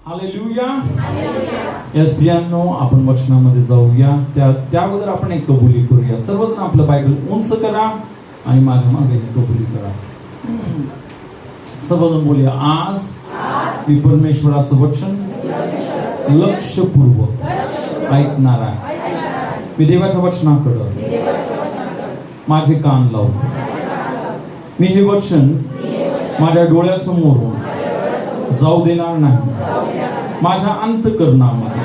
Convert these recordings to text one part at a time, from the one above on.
Hallelujah. Yes प्रियांनो, आपण वचनामध्ये जाऊया. त्या अगोदर आपण एक कबुली करूया. सर्वजण आपलं बायबल उंच करा आणि माझ्या मागे कबुली करा. सर्वजण बोलूया. आज मी परमेश्वराचं वचन लक्षपूर्वक ऐकणार आहे. मी देवाच्या वचनाकडे माझे कान लावतो. मी हे वचन माझ्या डोळ्यासमोरून जाऊ देणार नाही. माझ्या अंतःकरणामध्ये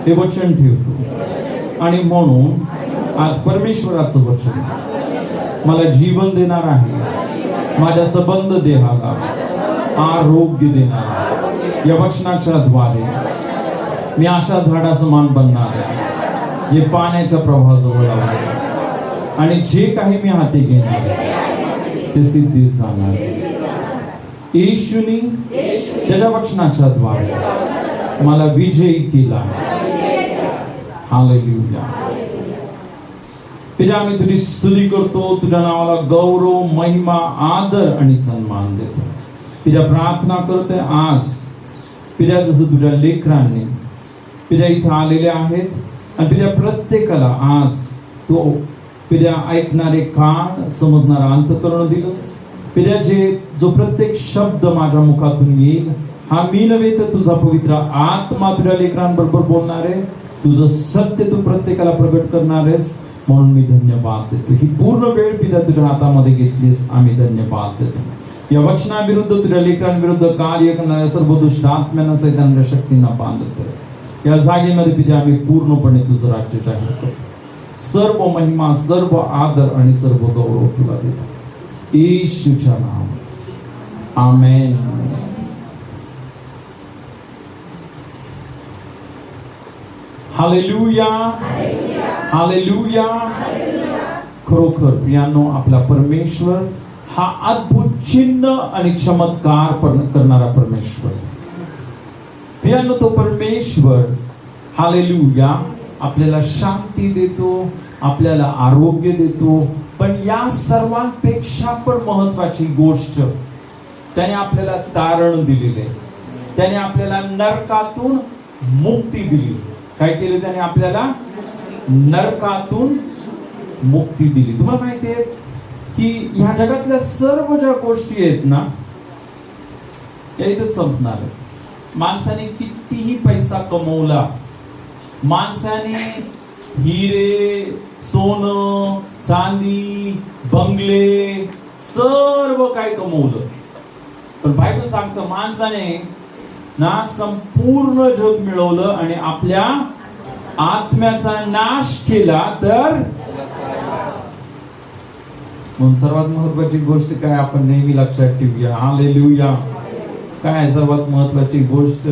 हे वचन ठेवतो आणि म्हणून आज परमेश्वराचं वचन मला जीवन देणार आहे. माझ्या संबंध देहाला आरोग्य देणार आहे. या वचनाच्या द्वारे मी अशा झाडासमान बनणार आहे जे पाण्याच्या प्रवाहाजवळ आहे आणि जे काही मी हाती घेणार ते सिद्धीस जाणार. येशूने त्याच्या वचनाच्या द्वारे मला विजयी केला. हालेलुया. पिता, आम्ही तुझी स्तुती करतो. तुझ्या नावाला गौरव, महिमा, आदर आणि सन्मान देतो. पिता, प्रार्थना करते आज पिता जसं तुझ्या लेकरांनी पिता इथं आलेले आहेत आणि पिता प्रत्येकाला आज तो पिता ऐकणारे कान, समजणारा अंतःकरण दिलंस. पिता जो प्रत्येक शब्द माझ्या मुखातून येईल हा मी नव्हे तर तुझा पवित्र आत्मा तुझ्या लेकरांबरोबर बोलणार आहे. तुझं सत्य तू प्रत्येकाला प्रगट करणार आहेस म्हणून मी धन्यवाद देतो. ही पूर्ण वेळ पिता तुझ्या हातामध्ये घेतलीस, आम्ही धन्यवाद देतो. या वचनाविरुद्ध तुझ्या लेकरांविरुद्ध कार्य करणाऱ्या सर्व दुष्ट आत्म्यांना, सैतानाच्या शक्तींना बांधतो. या जागेमध्ये पिता आम्ही पूर्णपणे तुझं राज्य जाहीर करतो. सर्व महिमा, सर्व आदर आणि सर्व गौरव तुला देतो येशूच्या नाम. आमेन. हालेलुया. हालेलुया. खरोखर प्रियांनो, आपला परमेश्वर हा अद्भुत चिन्ह आणि चमत्कार करणारा परमेश्वर. प्रियांनो, तो परमेश्वर हालेलुया आपल्याला शांती देतो, आपल्याला आरोग्य देतो. पण या सर्वांपेक्षा पण महत्वाची गोष्ट, त्याने आपल्याला तारण दिलेले, त्याने आपल्याला नरकातून मुक्ती दिली. काय केले त्याने? आपल्याला नरकातून मुक्ती दिली. तुम्हाला माहिती आहे की ह्या जगातल्या सर्व ज्या गोष्टी आहेत ना, त्या इथं संपणार आहेत. माणसाने कितीही पैसा कमवला, माणसाने हिरे, सोनं, चांदी, बंगले सर्व काय कमवलं, पण बायबल सांगतं माणसाने ना संपूर्ण जग मिळवलं आणि आपल्या आत्म्याचा नाश केला तर. म्हणून सर्वात महत्वाची गोष्ट काय आपण नेहमी लक्षात ठेवूया. हालेलुया. काय सर्वात महत्वाची गोष्ट?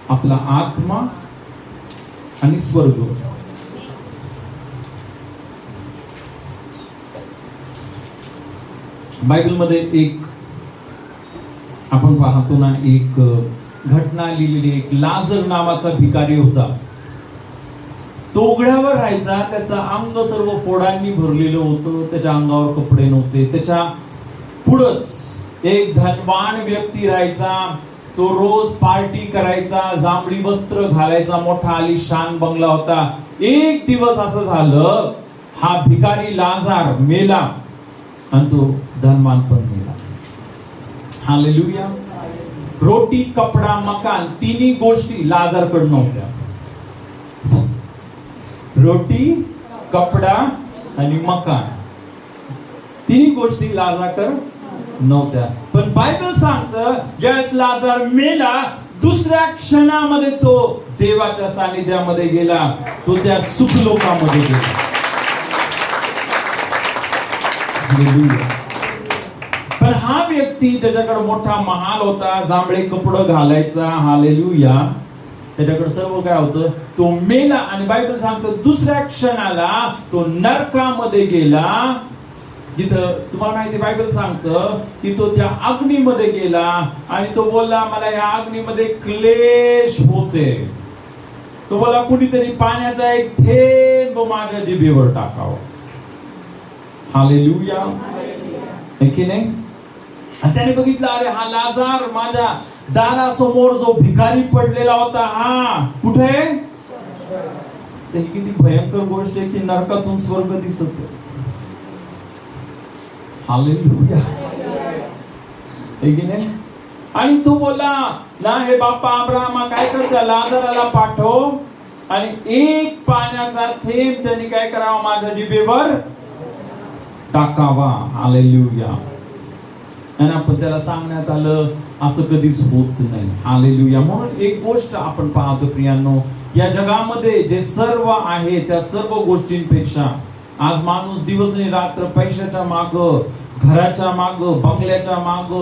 आपला आत्मा आणि स्वर्ग. बायबलमध्ये एक आपण पाहतो ना, एक घटना लिहिलेली. एक लाजर नावाचा भिकारी होता. तो उघड्यावर राहायचा. त्याचं अंग सर्व फोडांनी भरलेलं होतं. त्याच्या अंगावर कपडे नव्हते. त्याच्या पुढंच एक धनवान व्यक्ती राहायचा. तो रोज पार्टी करायचा, जांभळी वस्त्र घालायचा, मोठा आलिशान बंगला होता. एक दिवस असं झालं, हा भिकारी लाजार मेला आणि तो धनवान पण मेला. हालेलुया. रोटी, कपडा, मकान तिन्ही गोष्टी लाजारकडे नव्हत्या. रोटी, कपडा आणि मकान तिन्ही गोष्टी लाजारकर नव्हत्या. पण बायबल सांगतं ज्यावेळेस लाजार मेला, दुसऱ्या क्षणामध्ये तो देवाच्या सानिध्यामध्ये गेला. तो त्या सुखलोकामध्ये गेला. पण हा व्यक्ती ज्याच्याकडे मोठा महाल होता, जांभळे कपडे घालायचा, हालेलुया, त्याच्याकडे सर्व काय होतं, तो मेला. आणि बायबल सांगतं दुसऱ्या क्षणाला तो नरकामध्ये गेला. जिथं तुम्हाला माहिती, बायबल सांगतं की तो त्या अग्नीमध्ये गेला आणि तो बोलला मला या अग्नीमध्ये क्लेश होते. तो बोला कुणीतरी पाण्याचा एक थेंब माझ्या जिभेवर टाकावा. हालेलुया. है की नाही? आणि त्याने बघितलं, अरे हा लाजार माझ्या दारासमोर जो भिकारी पडलेला होता, हा कुठे? ते किती भयंकर गोष्ट आहे की नरकातून स्वर्ग दिसत. हालेलुया. आणि तो बोलला ना, हे बापा अब्राहमा काय करता, लाजराला पाठव आणि एक पाण्याचा थेंब त्यांनी काय करावा, माझ्या जिभेवर टाकावा. हालेलुया. आणि आपण त्याला सांगण्यात आलं असं कधीच होत नाही. हालेलुया. म्हणून एक गोष्ट आपण पाहतो प्रियांनो, या जगामध्ये जे सर्व आहे त्या सर्व गोष्टींपेक्षा आज माणूस दिवस आणि रात्र पैशाच्या माग, घराच्या माग, बंगल्याच्या माग,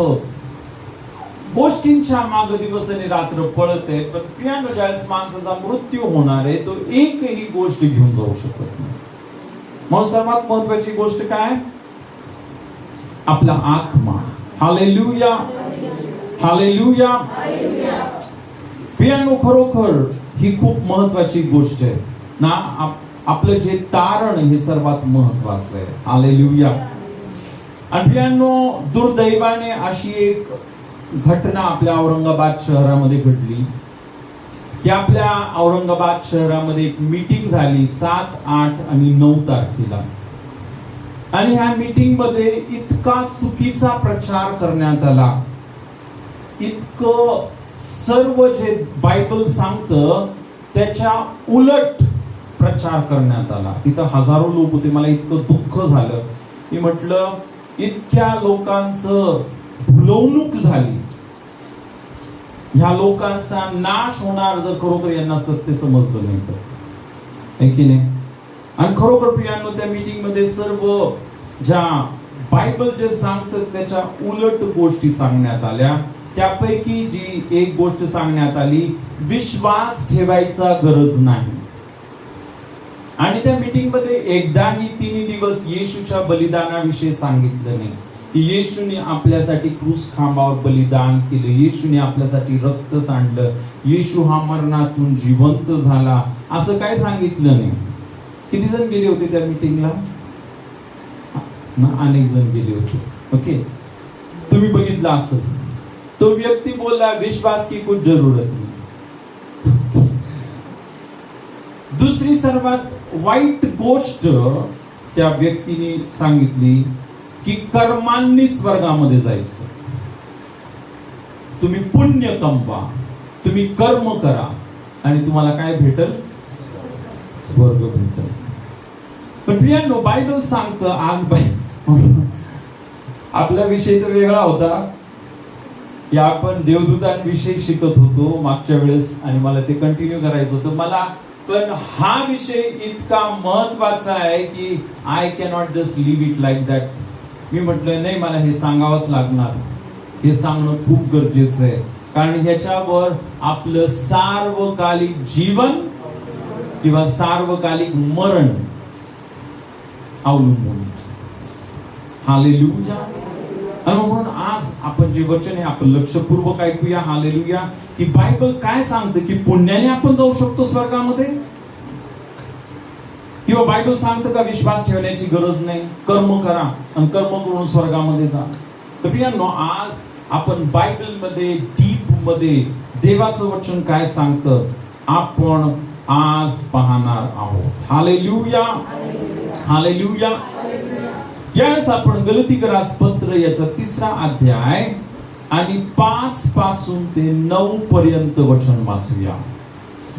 गोष्टींच्या माग दिवस आणि रात्र पळत आहे. पण प्रियांनो, ज्यावेळेस माणसाचा मृत्यू होणार आहे तो एकही गोष्ट घेऊन जाऊ शकत नाही. म्हणून सर्वात महत्वाची गोष्ट काय? आपला आत्मा. हालेलुया. हालेलुया. प्रियांनो, खरोखर ही खूप महत्वाची गोष्ट आहे ना. आपलं जे तारण हे सर्वात महत्वाचं आहे. हालेलुया. आणि प्रियांनो, दुर्दैवाने अशी एक घटना आपल्या औरंगाबाद शहरामध्ये घडली की आपल्या औरंगाबाद शहरामध्ये एक मीटिंग झाली 7, 8 आणि 9 तारखेला. आणि ह्या मीटिंग मध्ये इतका चुकीचा प्रचार करण्यात आला, इतकं सर्व जे बायबल सांगतं त्याच्या उलट प्रचार करण्यात आला. तिथं हजारो लोक होते. मला इतकं दुःख झालं. मी म्हटलं, इतक्या लोकांचं भुलवणूक झाली, ह्या लोकांचा नाश होणार जर खरोखर यांना सत्य समजलं नाही तर, है की नाही? आणि खरोखर प्रियांनो, त्या मीटिंग मध्ये सर्व ज्या बायबल जे सांगतं त्याच्या उलट गोष्टी सांगण्यात आल्या. त्यापैकी जी एक गोष्ट सांगण्यात आली, विश्वास ठेवायचा गरज नाही. आणि त्या मीटिंग मध्ये एकदाही 3 दिवस येशूच्या बलिदानाविषयी सांगितलं नाही की येशूने आपल्यासाठी क्रूस खांबावर बलिदान केलं, येशूने आपल्यासाठी रक्त सांडलं, येशू हा मरणातून जिवंत झाला, असं काय सांगितलं नाही. किती जण गेले होते त्या मीटिंगला? ना, अनेक जण गेले होते. ओके, तुम्ही बघितलं असेल. तो व्यक्ती बोलला, विश्वास की कुछ जरूरत नाही. दुसरी सर्वात वाईट गोष्ट त्या व्यक्तीने सांगितली की कर्मांनी स्वर्गामध्ये जायचं. तुम्ही पुण्य कमवा, तुम्ही कर्म करा आणि तुम्हाला काय भेटल? स्वर्ग भेटल. पण प्रियांनो, बायबल सांगतं आज आपला विषय तर वेगळा होता की आपण देवदूतांविषयी शिकत होतो मागच्या वेळेस आणि मला ते कंटिन्यू करायचं होतं मला. पण हा विषय इतका महत्वाचा आहे की I cannot just live it like that. मी म्हटलं नाही, मला हे सांगावंच लागणार, हे सांगणं खूप गरजेचं आहे. कारण ह्याच्यावर आपलं सार्वकालिक जीवन किंवा सार्वकालिक मरण अवलंबून. हालेलुया. आणि म्हणून आज आपण जे वचन आहे आपण लक्षपूर्वक ऐकूया. हालेलुया. की बायबल काय सांगतं की पुण्याने आपण जाऊ शकतो स्वर्गामध्ये, किंवा बायबल सांगतं का विश्वास ठेवण्याची गरज नाही, कर्म करा आणि कर्म करून स्वर्गामध्ये जा. तर प्रियांनो, आज आपण बायबल मध्ये डीप मध्ये देवाचं वचन काय सांगतं आपण आज पाहणार आहोत. हालेलुया. हालेलुया. यावेळेस आपण गलतीकरास पत्र याचा 3रा अध्याय आणि 5 पासून ते 9 पर्यंत वचन वाचूया.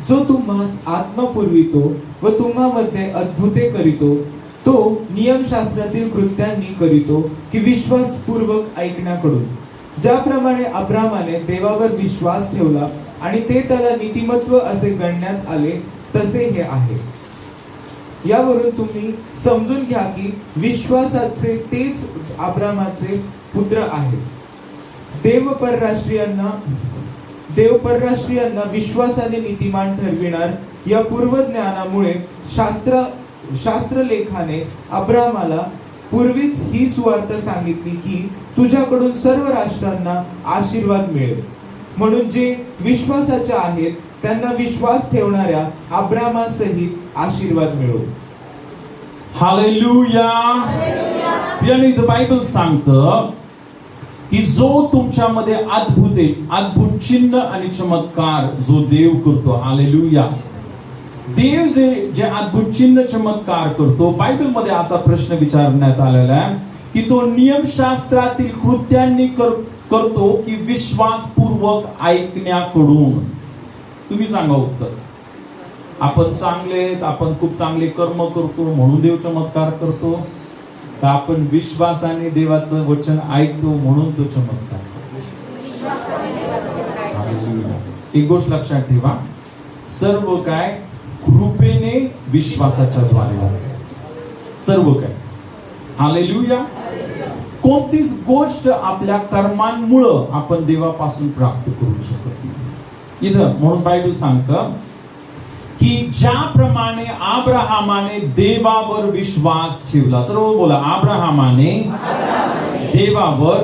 जो तुम्हास आत्मा पुरवितो व तुम्हामध्ये अद्भुते करीतो, तो नियमशास्त्रातील कृत्यांनी करीतो की विश्वासपूर्वक ऐकण्याकडून. ज्याप्रमाणे अब्रामाने देवावर विश्वास ठेवला आणि ते त्याला नीतिमत्व असे गणण्यात आले, तसे हे आहे. यावरून तुम्ही समजून घ्या की विश्वासाचे तेच अब्रामाचे पुत्र आहे. देव परराष्ट्रीयांना विश्वासाने नीतिमान ठरविणार या पूर्वज्ञानामुळे शास्त्रलेखाने अब्रामाला पूर्वीच ही सुवार्त सांगितली की तुझ्याकडून सर्व राष्ट्रांना आशीर्वाद मिळेल. म्हणून जे विश्वासाचे आहेत त्यांना विश्वास ठेवणाऱ्या अब्रामासहित आशीर्वाद मिळो. हालेलुया. याने इथं बायबल सांगतं की जो तुमच्यामध्ये अद्भुत चिन्ह आणि चमत्कार जो देव करतो. हालेलुया. देव जे अद्भुत चिन्ह चमत्कार करतो, बायबलमध्ये असा प्रश्न विचारण्यात आलेला आहे की तो नियमशास्त्रातील कृत्यांनी करतो की विश्वासपूर्वक ऐकण्याकडून. तुम्ही सांगा उत्तर. आपण चांगले आहेत, आपण खूप चांगले कर्म करतो म्हणून देव चमत्कार करतो, का आपण विश्वासाने देवाचं वचन ऐकतो म्हणून तो चमत्कार करतो? एक गोष्ट लक्षात ठेवा, सर्व काय कृपेने विश्वासाच्या द्वारे, सर्व काय. हालेलुया. कोणतीच गोष्ट आपल्या कर्मांमुळे आपण देवापासून प्राप्त करू शकत नाही. इथं म्हणून बायबल सांगतं की ज्याप्रमाणे अब्राहमाने देवावर विश्वास ठेवला. सर्व बोला, अब्राहमाने देवावर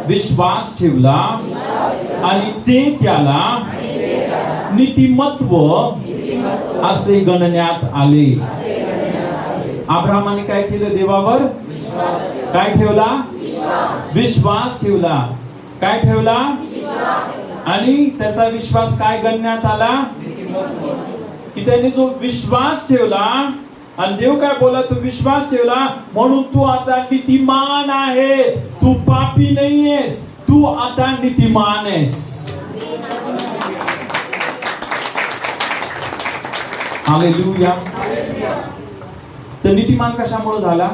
विश्वास ठेवला आणि ते त्याला नीतिमत्व असे गणण्यात आले. अब्राहमाने काय केलं? देवावर काय ठेवला? विश्वास ठेवला. काय ठेवला? आणि त्याचा विश्वास काय गणण्यात आला? की त्याने जो विश्वास ठेवला आणि देव काय बोला? तू विश्वास ठेवला म्हणून तू आता नीतिमान आहेस, तू पापी नाहीयेस, तू आता नीतिमान आहेस. हालेलुया. तर नीतिमान कशामुळे झाला?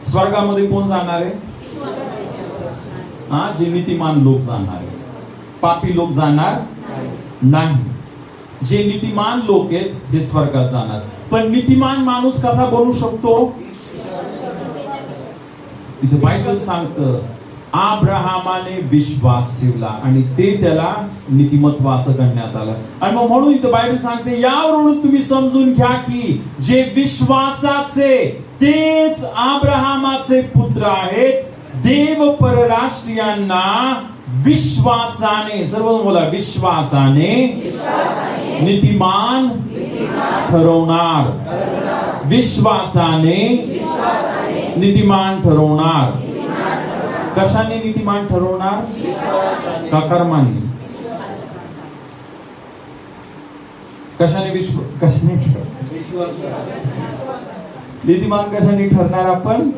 स्वर्गामध्ये कोण जाणार आहे? जे नीतिमान लोक जाणार आहे, पापी लोक जाणार नाही. जे नीतिमान लोक आहेत हे स्वर्गात जाणार. पण नीतिमान माणूस कसा बनू शकतो? इथे बायबल सांगतं अब्राहमाने विश्वास ठेवला आणि ते त्याला नीतिमत्व असं गणण्यात आलं. आणि मग म्हणून इथे बायबल सांगते यावरून तुम्ही समजून घ्या की जे विश्वासाचे तेच अब्राहमाचे पुत्र आहेत. देव परराष्ट्रीयांना विश्वासाने, सर्व बोला, विश्वासाने नीतिमान ठरवणार. विश्वासाने नीतिमान ठरवणार. कशाने नीतिमान ठरवणार? का कर्मांनी? कशाने? कशाने नीतिमान कशाने ठरणार आपण?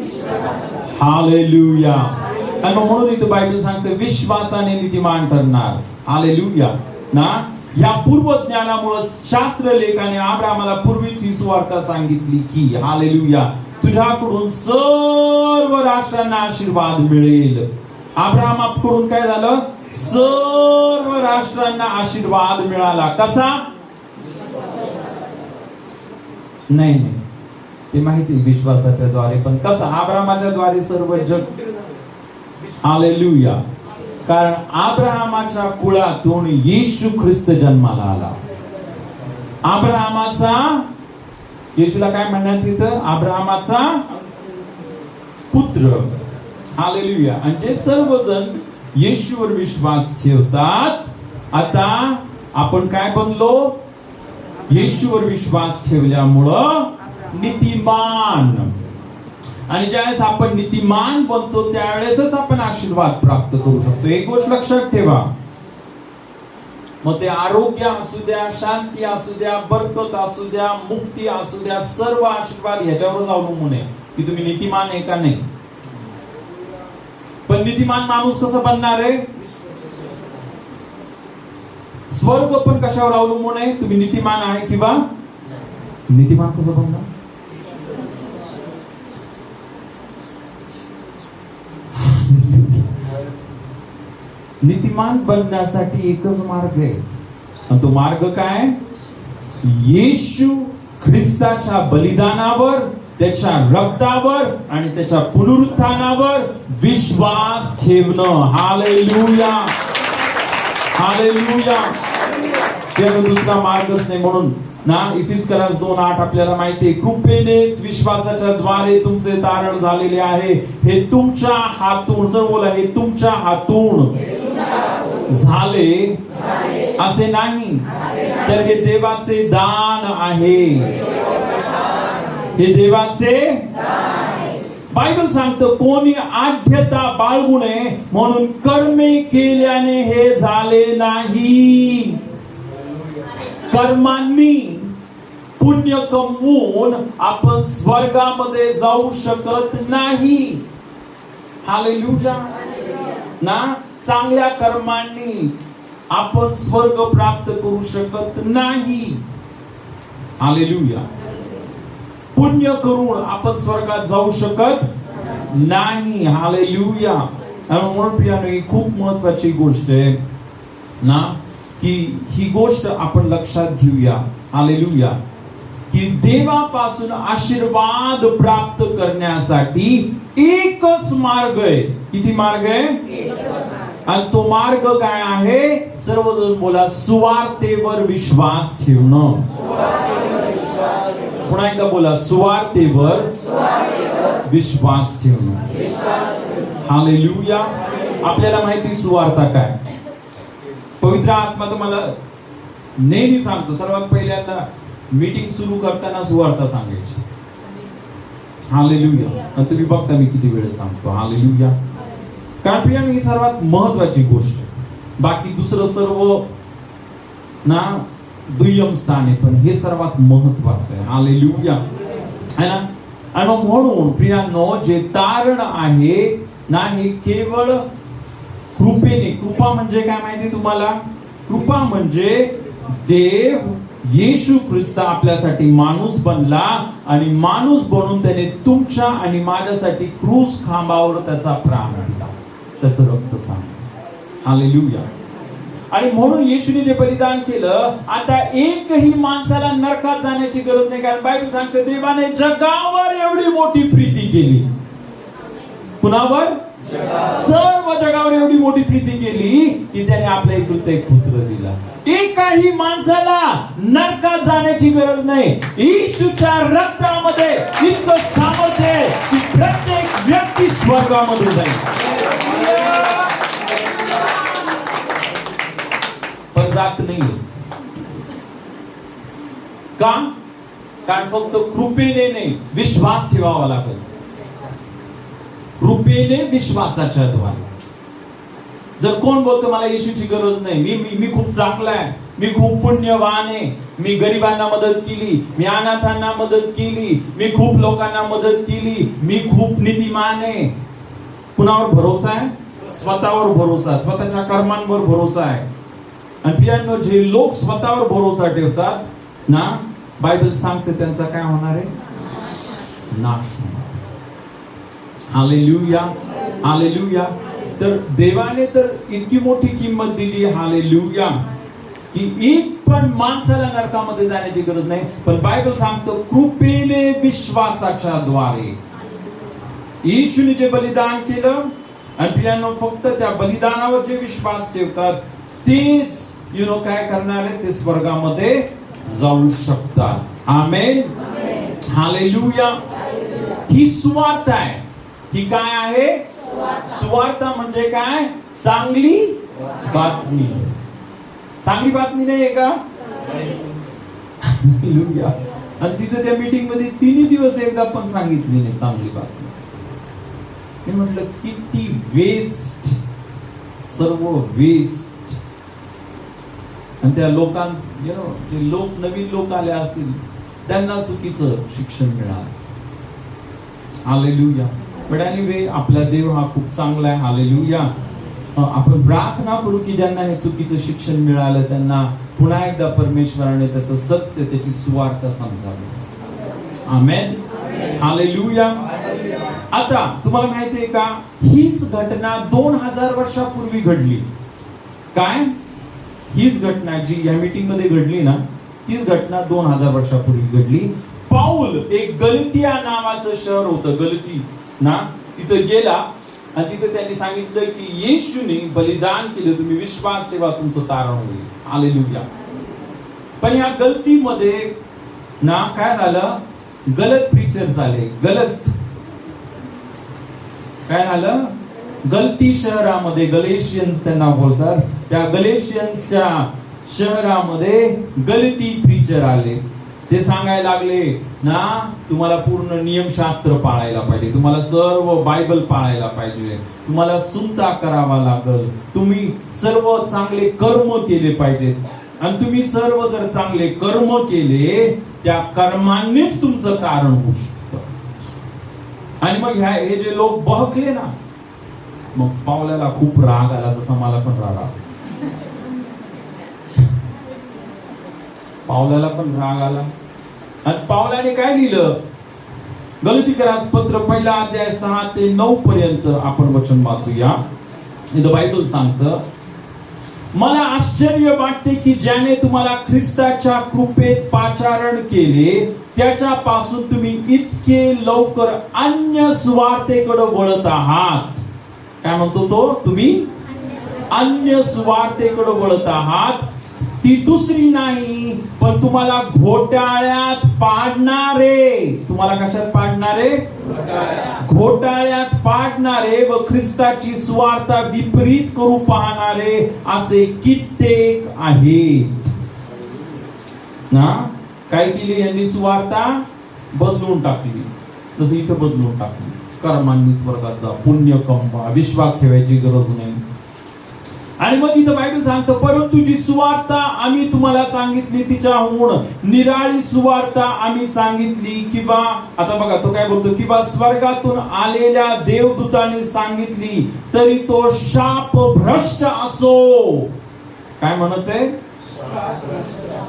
हालेलुया. आणि म्हणून इथं बायबल सांगते विश्वासाने नीतिमान ठरणार. हालेलुया ना. या पूर्वज्ञानामुळे शास्त्र लेखाने अब्राहमाला पूर्वीच ही सुवार्ता सांगितली की हालेलुया तुझ्याकडून सर्व राष्ट्रांना आशीर्वाद मिळेल. अब्राहमाकडून काय झालं? सर्व राष्ट्रांना आशीर्वाद मिळाला. कसा? नाही नाही, ते माहिती विश्वासाच्या द्वारे. पण कसा? अब्राहमाच्या द्वारे सर्व जग. हालेलुया. कारण अब्राहमाच्या कुळातून येशू ख्रिस्त जन्माला आला. अब्राहमाचा, येशूला काय म्हणण्यात येतं? अब्राहमाचा पुत्र. हालेलुया. आणि जे सर्वजण येशूवर विश्वास ठेवतात, आता आपण काय बनलो? येशूवर विश्वास ठेवल्यामुळं नीतिमान. आणि ज्यावेळेस आपण नीतिमान बनतो त्यावेळेसच आपण आशीर्वाद प्राप्त करू शकतो. एक गोष्ट लक्षात ठेवा, मग ते आरोग्य असू द्या, शांती असू द्या, बरकत असू द्या, मुक्ती असू द्या, सर्व आशीर्वाद ह्याच्यावरच अवलंबून आहे की तुम्ही नीतिमान आहे का नाही. पण नीतिमान माणूस कसं बनणार आहे? स्वर्ग पण कशावर अवलंबून आहे? तुम्ही नीतिमान आहे किंवा नीतिमान कसं बनणार? नीतिमान बनण्यासाठी एकच मार्ग आहे. आणि तो मार्ग काय? येशू ख्रिस्ताच्या बलिदानावर, त्याच्या रक्तावर आणि त्याच्या पुनरुत्थानावर विश्वास ठेवणं. हालेलुया. हालेलुया. त्याला दुसरा मार्गच नाही. म्हणून ना इफिसकरास 2:8 आपल्याला माहिती आहे, कृपेनेच विश्वासाच्या द्वारे तुमचे तारण झालेले आहे. हे तुमच्या हातून, जर बोला, हे तुमच्या हातून झाले असे नाही, तर हे देवाचे दान आहे. हे देवाचे बायबल सांगतं कोणी आढ्यता बाळगू नये म्हणून कर्मे केल्याने हे झाले नाही. कर्मांनी पुण्य कमवून आपण स्वर्गामध्ये जाऊ शकत नाही. हालेलुया ना. चांगल्या कर्मांनी आपण स्वर्ग प्राप्त करू शकत नाही. हालेलुया. पुण्य करून आपण स्वर्गात जाऊ शकत नाही. हालेलुया. म्हणून प्रियानो, ही खूप महत्वाची गोष्ट आहे ना, की ही गोष्ट आपण लक्षात घेऊया. हालेलुया. की देवापासून आशीर्वाद प्राप्त करण्यासाठी एकच मार्ग आहे. किती मार्ग आहे? आणि तो मार्ग काय आहे? सर्वजण बोला, सुवार्तेवर विश्वास ठेवणं. पुन्हा एकदा बोला, सुवार्तेवर विश्वास ठेवणं. हालेलुया. आपल्याला माहिती सुवार्ता काय. पवित्र आत्मा तुम्हाला नेहमी सांगतो, सर्वात पहिल्यांदा मीटिंग सुरू करताना सुवार्ता सांगायची. हालेलुया. आणि तुम्ही बघता मी किती वेळ सांगतो. हालेलुया. कारण प्रिय, ही सर्वात महत्वाची गोष्ट. बाकी दुसरं सर्व ना दुय्यम स्थान आहे, पण हे सर्वात महत्वाचं आहे. हालेलुया. है ना. आणि म्हणून प्रियांनो, जे तारण आहे ना, हे केवळ कृपेने. कृपा म्हणजे काय माहिती तुम्हाला? कृपा म्हणजे देव येशू ख्रिस्त आपल्यासाठी माणूस बनला आणि माणूस बनून त्याने तुमच्या आणि माझ्यासाठी क्रूस खांबावर त्याचा प्राण दिला, त्याचं रक्त सांग. हालेलुया. आणि म्हणून येशूने जे बलिदान केलं, आता एकही माणसाला नरकात जाण्याची गरज नाही. कारण बायबल सांगते देवाने जगावर एवढी मोठी प्रीती केली. कुणावर? सर्व जगावर एवढी मोठी प्रीती केली की त्याने आपल्या एकुलता एक पुत्र दिला. एकाही माणसाला नरकात जाण्याची गरज नाही. येशूच्या रक्तामध्ये इतकं सामर्थ्य आहे की प्रत्येक व्यक्ती स्वर्गामध्ये जाईल. पण जात नाही. का? कारण फक्त कृपेने नाही, विश्वास ठेवावा लागेल. कृपेने विश्वासाच्या द्वारे. जर कोण बोलतो मला येशूची गरज नाही, मी खूप चांगला आहे, मी खूप पुण्यवान आहे, मी गरिबांना मदत केली, मी अनाथांना मदत केली, मी खूप लोकांना मदत केली, मी खूप नीतिमान आहे. कुणावर भरोसा आहे? स्वतःवर भरोसा, स्वतःच्या कर्मांवर भरोसा आहे. आणि प्रियांनो, जे लोक स्वतःवर भरोसा ठेवतात ना, बायबल सांगते त्यांचा काय होणार आहे? नाश होणार. हालेलुया. हालेलुया. तर देवाने तर इतकी मोठी किंमत दिली. हालेलुया. की एक पण माणसाला नरकामध्ये जाण्याची गरज नाही. पण बायबल सांगतो कृपेने विश्वासाच्या द्वारे. येशूने जे बलिदान केलं, आणि प्रियांनो, फक्त त्या बलिदानावर जे विश्वास ठेवतात तेच काय करणार आहे? ते स्वर्गामध्ये जाऊ शकतात. आमेन. हालेलुया. ही सुवार्थ आहे. ही काय आहे? सुवार्ता म्हणजे काय? चांगली बातमी. चांगली बातमी नाही आहे का? हालेलुया. आणि तिथे त्या मीटिंग मध्ये 3 दिवस एकदा पण सांगितली नाही चांगली बातमी. मी म्हटलं किती वेस्ट, सर्व वेस्ट. आणि त्या लोकांना, जे लोक नवीन लोक आले असतील त्यांना चुकीचं शिक्षण मिळालं. हालेलुया. बट एनिवे, आपला देव हा खूप चांगला आहे. हालेलुया. आपण प्रार्थना करू की ज्यांना हे चुकीचं शिक्षण मिळालं त्यांना पुन्हा एकदा परमेश्वराने त्याचं सत्य, त्याची सुवार्ता समजावी. आमेन. हालेलुया. आता तुम्हाला माहिती आहे का, हीच घटना 2000 वर्षापूर्वी घडली. काय? हीच घटना जी या मीटिंग मध्ये घडली ना, तीच घटना 2000 वर्षापूर्वी घडली. पाऊल एक गलतिया नावाचं शहर होतं, गलती ना, तिथं गेला आणि तिथं त्यांनी सांगितलं की येशूने बलिदान केलं, तुम्ही विश्वास ठेवा, तुमचं तारण होईल. हालेलुया. पण या गलतीमध्ये ना काय झालं? गलत प्रीचर झाले. गलत काय झालं? गलती शहरामध्ये, गलेशियन्स त्यांना बोलतात, त्या गलेशियन्सच्या शहरामध्ये गलती प्रीचर आले. ते सांगायला लागले ना, तुम्हाला पूर्ण नियमशास्त्र पाळायला पाहिजे, तुम्हाला सर्व बायबल पाळायला पाहिजे, तुम्हाला सुंता करावा लागल, तुम्ही सर्व चांगले कर्म केले पाहिजेत. आणि तुम्ही सर्व जर चांगले कर्म केले, त्या कर्मांनीच तुमचं कारण होऊ शकतं. आणि मग हे जे लोक बहकले ना, मग पावलाला खूप राग आला, जसा मला पण राग आला. पावलाला पण राग आला. आणि पावलाने काय लिहिलं? गलातीकरास पत्र पहिला अध्याय 6 ते 9 पर्यंत आपण वचन वाचूया. इथं बायबल सांगतं, मला आश्चर्य वाटते की ज्याने तुम्हाला ख्रिस्ताच्या कृपेत पाचारण केले, त्याच्यापासून तुम्ही इतके लवकर अन्य सुवार्तेकडे वळत आहात. काय म्हणतो तो? तुम्ही अन्य सुवार्तेकडे वळत आहात. ती दुसरी नाही, पण तुम्हाला घोटाळ्यात पाडणारे, तुम्हाला कशात पाडणारे? घोटाळ्यात पाडणारे व ख्रिस्ताची सुवार्ता विपरीत करू पाहणारे असे कित्येक आहेत ना. काय केली यांनी? सुवार्ता बदलून टाकली. जसं इथं बदलून टाकली, कर्मांनी स्वर्गात जा, पुण्य कमवा, विश्वास ठेवायची गरज नाही. आणि मग इथं बायबल सांगतं, परंतु जी सुवार्ता आम्ही तुम्हाला सांगितली तिच्याहून निराळी सुवार्ता आम्ही सांगितली, किंवा आता बघा तो काय बोलतो, किंवा स्वर्गातून आलेल्या देवदूताने सांगितली तरी तो शापभ्रष्ट असो. काय म्हणत आहे?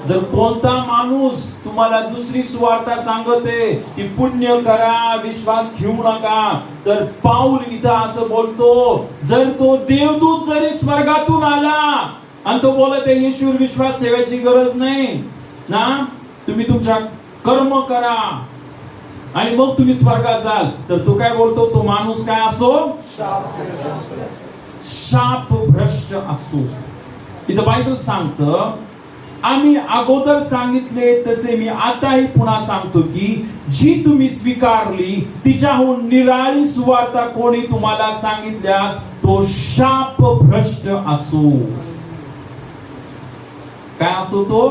जर कोणता माणूस तुम्हाला दुसरी सुवार्ता सांगते की पुण्य करा, विश्वास ठेवू नका, तर पाऊल इथं असं बोलतो, जर तो देवदूत जरी स्वर्गातून आला आणि तो बोलत आहे येशूवर विश्वास ठेवायची गरज नाही ना, तुम्ही तुमच्या कर्म करा आणि मग तुम्ही स्वर्गात जाल, तर तो काय बोलतो? तो माणूस काय असो? शापभ्रष्ट असो. इथं बायबल सांगतं, आम्ही अगोदर सांगितले तसे मी आताही पुन्हा सांगतो की जी तुम्ही स्वीकारली तिच्याहून निराळी सुवार्ता कोणी तुम्हाला सांगितल्यास तो शापभ्रष्ट असो. काय असो तो?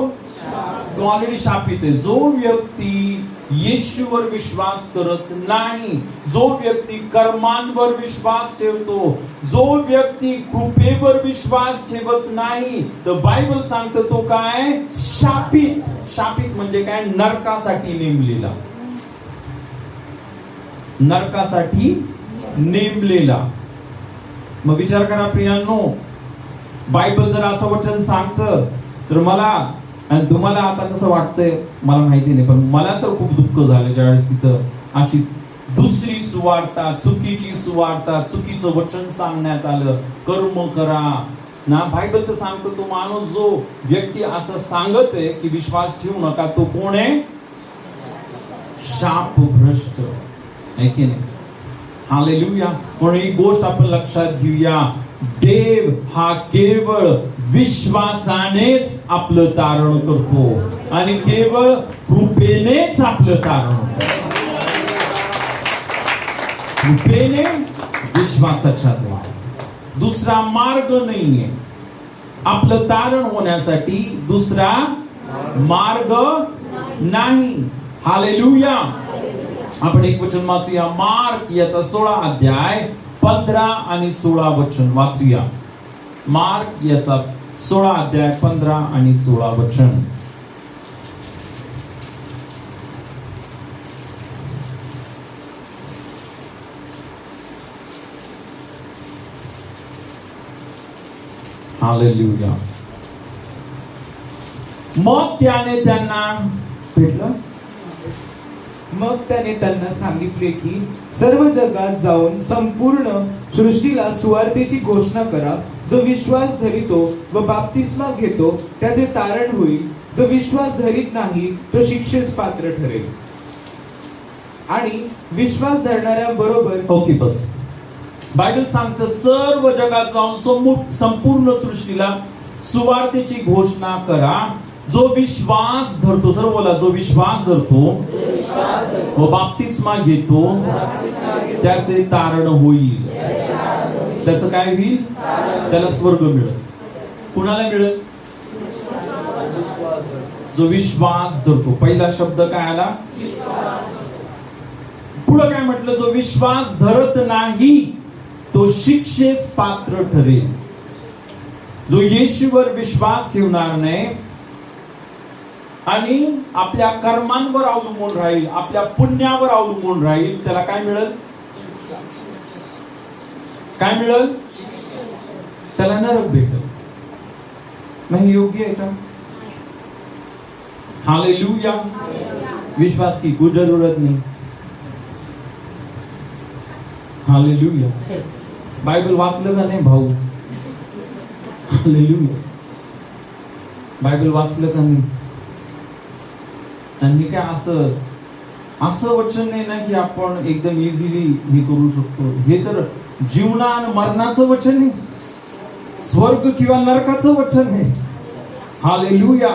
तो ऑलरेडी शापित आहे. जो व्यक्ती येशूवर विश्वास करत नाही, जो व्यक्ती कर्मांवर विश्वास ठेवतो, जो व्यक्ती कृपेवर विश्वास ठेवत नाही, तर बायबल सांगतं तो काय? शापित. शापित म्हणजे काय? नरकासाठी नेमलेला, नरकासाठी नेमलेला. मग विचार करा प्रियांनो, बायबल जर असं वचन सांगतं तर मला आणि तुम्हाला आता कसं वाटतंय मला माहिती नाही, पण मला तर खूप दुःख झालं ज्यावेळेस तिथं अशी दुसरी सुवार्ता, चुकीची सुवार्ता, चुकीचं वचन सांगण्यात आलं, कर्म करा ना. बायबल तर सांगतो तो माणूस, जो व्यक्ती असं सांगत आहे की विश्वास ठेवू नका, तो कोण आहे? शापभ्रष्ट आहे की नाही? हालेलुया. म्हणून ही गोष्ट आपण लक्षात घेऊया, देव हा केवळ विश्वासानेच आपलं तारण करतो आणि केवळ कृपेनेच आपलं तारण करतो. कृपेने, विश्वासाच्या द्वारे. दुसरा मार्ग नाहीये. आपलं तारण होण्यासाठी दुसरा मार्ग नाही. हालेलुया. आपण एक वचन वाचूया, मार्क याचा 16 अध्याय 15 आणि 16 वचन वाचूया. मार्क याचा 16 अध्याय 15 आणि 16 वचन. हालेलुया. मग त्याने त्यांना भेटलं. मग त्याने त्यांना सांगितले की सर्व जगात जाऊन संपूर्ण सृष्टीला सुवार्तेची घोषणा करा. जो विश्वास धरितो व बाप्तिस्मा घेतो त्याचे तारण होईल. जो विश्वास धरीत नाही तो शिक्षेस पात्र ठरेल. आणि विश्वास धरणाऱ्या बरोबर. ओके, बस. बायबल सांगतं सर्व जगात जाऊन संपूर्ण सृष्टीला सुवार्तेची घोषणा करा. जो विश्वास धरतो, सर्व बोला, जो विश्वास धरतो व बाप्तिस्मा घेतो त्याचे तारण होईल. त्याचं काय होईल? त्याला स्वर्ग मिळेल. कुणाला मिळेल? जो विश्वास धरतो. पहिला शब्द काय आला? पुढे काय म्हटलं? जो विश्वास धरत नाही तो शिक्षेस पात्र ठरेल. जो येशूवर विश्वास ठेवणार नाही आणि आपल्या कर्मांवर अवलंबून राहील, आपल्या पुण्यावर अवलंबून राहील, त्याला काय मिळेल? काय मिळेल? त्याला नरक भेटेल. नाही योग्य आहे का? हालेलुया. विश्वास की कोई जरूरत नहीं. हालेलुया. बायबल वाचलं का नाही भाऊ? हालेलुया. बायबल वाचलं का नाही? आणि काय असं वचन नाही ना की आपण एकदम इझिली हे करू शकतो. हे तर जीवना आणि मरणाचं वचन आहे, स्वर्ग किंवा नरकाचं वचन आहे. हालेलुया.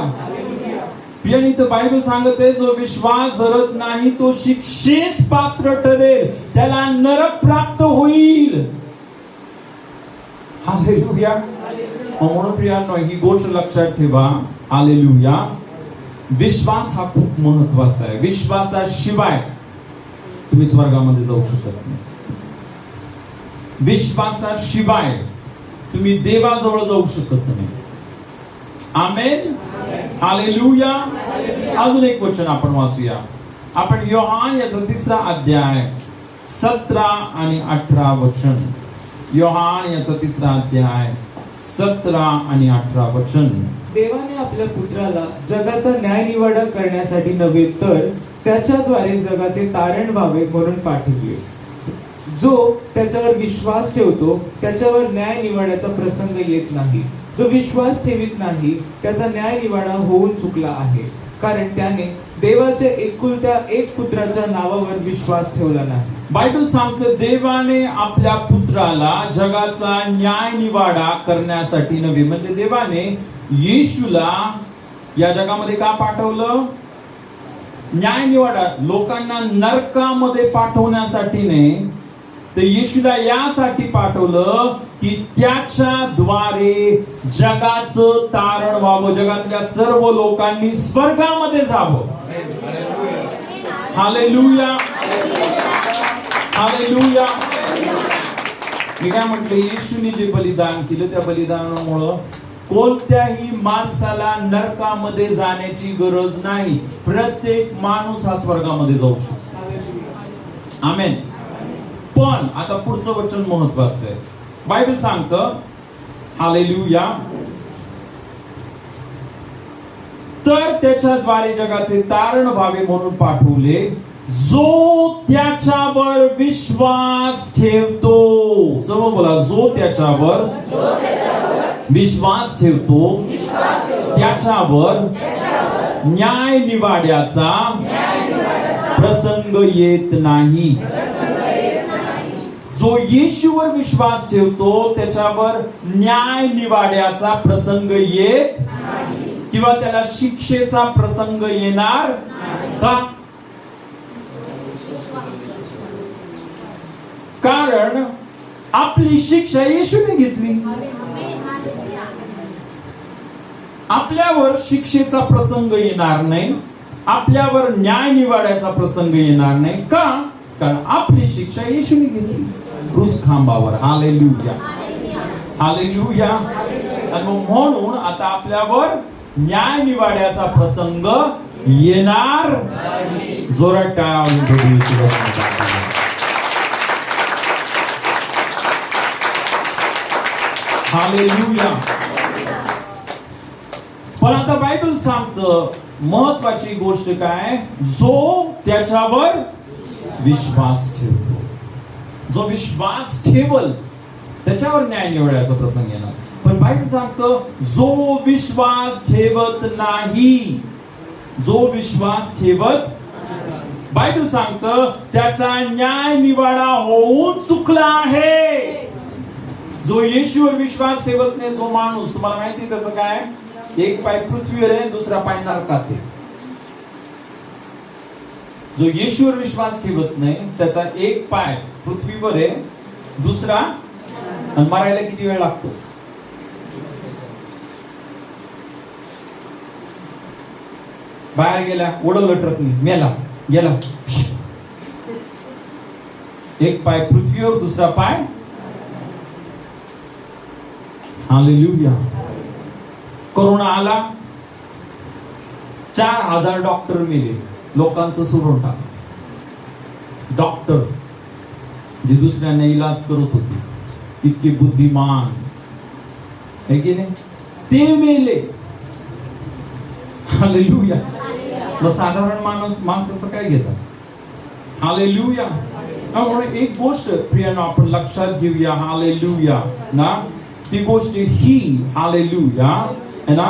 प्रियानी, तर बायबल सांगत आहे जो विश्वास धरत नाही तो शिक्षेस पात्र ठरेल, त्याला नरक प्राप्त होईल. हालेलुया. म्हणून प्रियांनो ही गोष्ट लक्षात ठेवा. हालेलुया. विश्वास हा खूप महत्वाचा आहे. विश्वासाशिवाय तुम्ही स्वर्गामध्ये जाऊ शकत नाही. विश्वासाशिवाय तुम्ही देवाजवळ जाऊ शकत नाही. आमेन. हालेलुया. अजून एक वचन आपण वाचूया. आपण योहान याचा 3रा अध्याय 17 आणि 18 वचन. योहान याचा 3रा अध्याय 17 आणि 18 वचन. देवाने आपल्या पुत्राला जगाचा न्यायनिवाडा करण्यासाठी नव्हे तर त्याच्याद्वारे जगाचे तारण व्हावे म्हणून पाठविले. जो त्याच्यावर विश्वास ठेवतो त्याच्यावर न्यायनिवाड्याचा प्रसंग येत नाही. जो विश्वास ठेवित नाही त्याचा न्यायनिवाडा होऊन चुकला आहे, कारण त्याने देवाच्या एकुलत्या एक पुत्राच्या नावावर विश्वास ठेवला नाही. बायबल सांगते देवाने आपल्या पुत्राला जगाचा न्याय निवाडा करण्यासाठी नव्हे, म्हणजे देवाने येशूला या जगामध्ये का पाठवलं? न्याय निवाडा, लोकांना नरकामध्ये पाठवण्यासाठी नाही, तर येशूला यासाठी पाठवलं की त्याच्याद्वारे जगाचं तारण व्हावं, जगातल्या सर्व लोकांनी स्वर्गामध्ये जावं. हालेलुया. हालेलुया. मी काय म्हटलं, येशूने जे बलिदान केलं त्या बलिदानामुळं कोणत्याही माणसाला नरकामध्ये जाण्याची गरज नाही. प्रत्येक माणूस हा स्वर्गामध्ये जाऊ शकतो. आमेन. पण आता पुढचं वचन महत्वाचं आहे. बायबल सांगतं हालेलुया, तर त्याच्याद्वारे जगाचे तारण व्हावे म्हणून पाठवले, जो त्याच्यावर विश्वास ठेवतो. समोर बोला, जो त्याच्यावर विश्वास ठेवतो त्याच्यावर न्याय निवाड्याचा प्रसंग येत नाही. जो येशूवर विश्वास ठेवतो त्याच्यावर न्याय निवाड्याचा प्रसंग येत किंवा त्याला शिक्षेचा प्रसंग येणार का? कारण आपली शिक्षा येशूने घेतली. आपल्यावर शिक्षेचा प्रसंग येणार नाही, आपल्यावर न्याय निवाड्याचा प्रसंग येणार नाही का? कारण आपली शिक्षा येशूने घेतली क्रूस खांबावर. हालेलुया. हालेलुया. आणि म्हणून आता आपल्यावर न्याय निवाड्याचा प्रसंग येणार. जोरात टाळ्या. हालेलुया. पण आता बायबल सांगतं महत्वाची गोष्ट काय? जो त्याच्यावर विश्वास ठेवतो, जो विश्वास ठेवल त्याच्यावर न्याय निवडायचा प्रसंग येणार. पण बायबल सांगतं जो विश्वास ठेवत नाही, जो विश्वास ठेवत, बायबल सांगतं त्याचा न्याय निवाडा होऊन चुकला आहे. जो येशूवर विश्वास ठेवत नाही जो माणूस, तुम्हाला माहिती त्याचं काय? एक पाय पृथ्वीवर आहे, दुसरा पाय नरकात आहे. जो येशूवर विश्वास ठेवत नाही त्याचा एक पाय पृथ्वीवर आहे, दुसरा, आणि मरायला किती वेळ लागतो? बाहेर गेला, उडवलं ट्रकनी, मेला, गेला. एक पाय पृथ्वीवर, दुसरा पाय. हालेलुया. कोरोना आला, 4000 डॉक्टर मेले, लोकांचं सुरून टाक. डॉक्टर जे दुसऱ्यांना इलाज करत होते, इतके बुद्धिमान है की नाही, ते मेले. हालेलुया. मग साधारण माणसाचं काय घेतात? हालेलुया. म्हणून एक गोष्ट प्रियानो आपण लक्षात घेऊया. हालेलुया ना. ती गोष्ट ही, हालेलुया, है ना,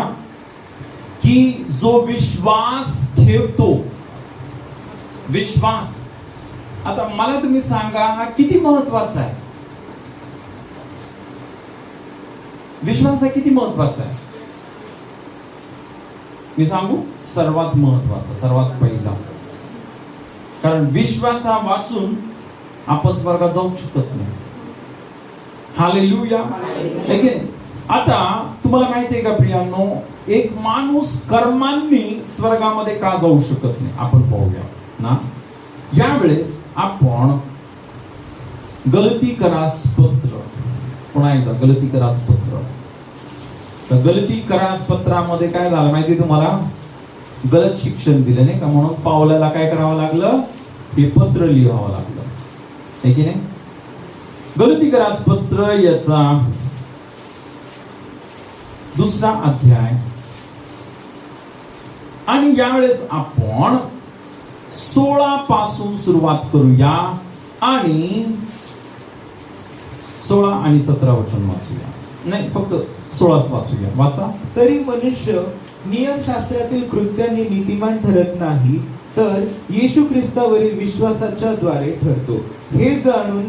की जो विश्वास ठेवतो, विश्वास. आता मला तुम्ही सांगा, हा किती महत्वाचा आहे? विश्वास हा किती महत्वाचा आहे? मी सांगू, सर्वात महत्वाचा, सर्वात पहिला. कारण विश्वास हा वाचून आपण स्वर्गात जाऊ शकत नाही. हालेलुया. आता तुम्हाला माहिती आहे का प्रियांनो, एक माणूस कर्मांनी स्वर्गामध्ये का जाऊ शकत नाही आपण पाहूया ना. यावेळेस आपण गलतीकरास पत्र, पुन्हा एकदा गलतीकरास पत्र. तर गलतीकरास पत्रामध्ये काय झालं माहिती तुम्हाला? गलत शिक्षण दिलं नाही का, म्हणून पावलाला काय करावं लागलं? हे पत्र लिहावं लागलं, है की नाही. गलतीकरास पत्र याचा 2रा अध्याय, आणि यावेळेस आपण 16 पासून सुरुवात करूया आणि 16 आणि 17 वचन वाचूया. नाही, फक्त 16 वाचूया. वाचा. तरी मनुष्य नियमशास्त्रातील कृत्यांनी नीतिमान ठरत नाही, तर येशू ख्रिस्तावरील विश्वासाच्या द्वारे ठरतो. हे जाणून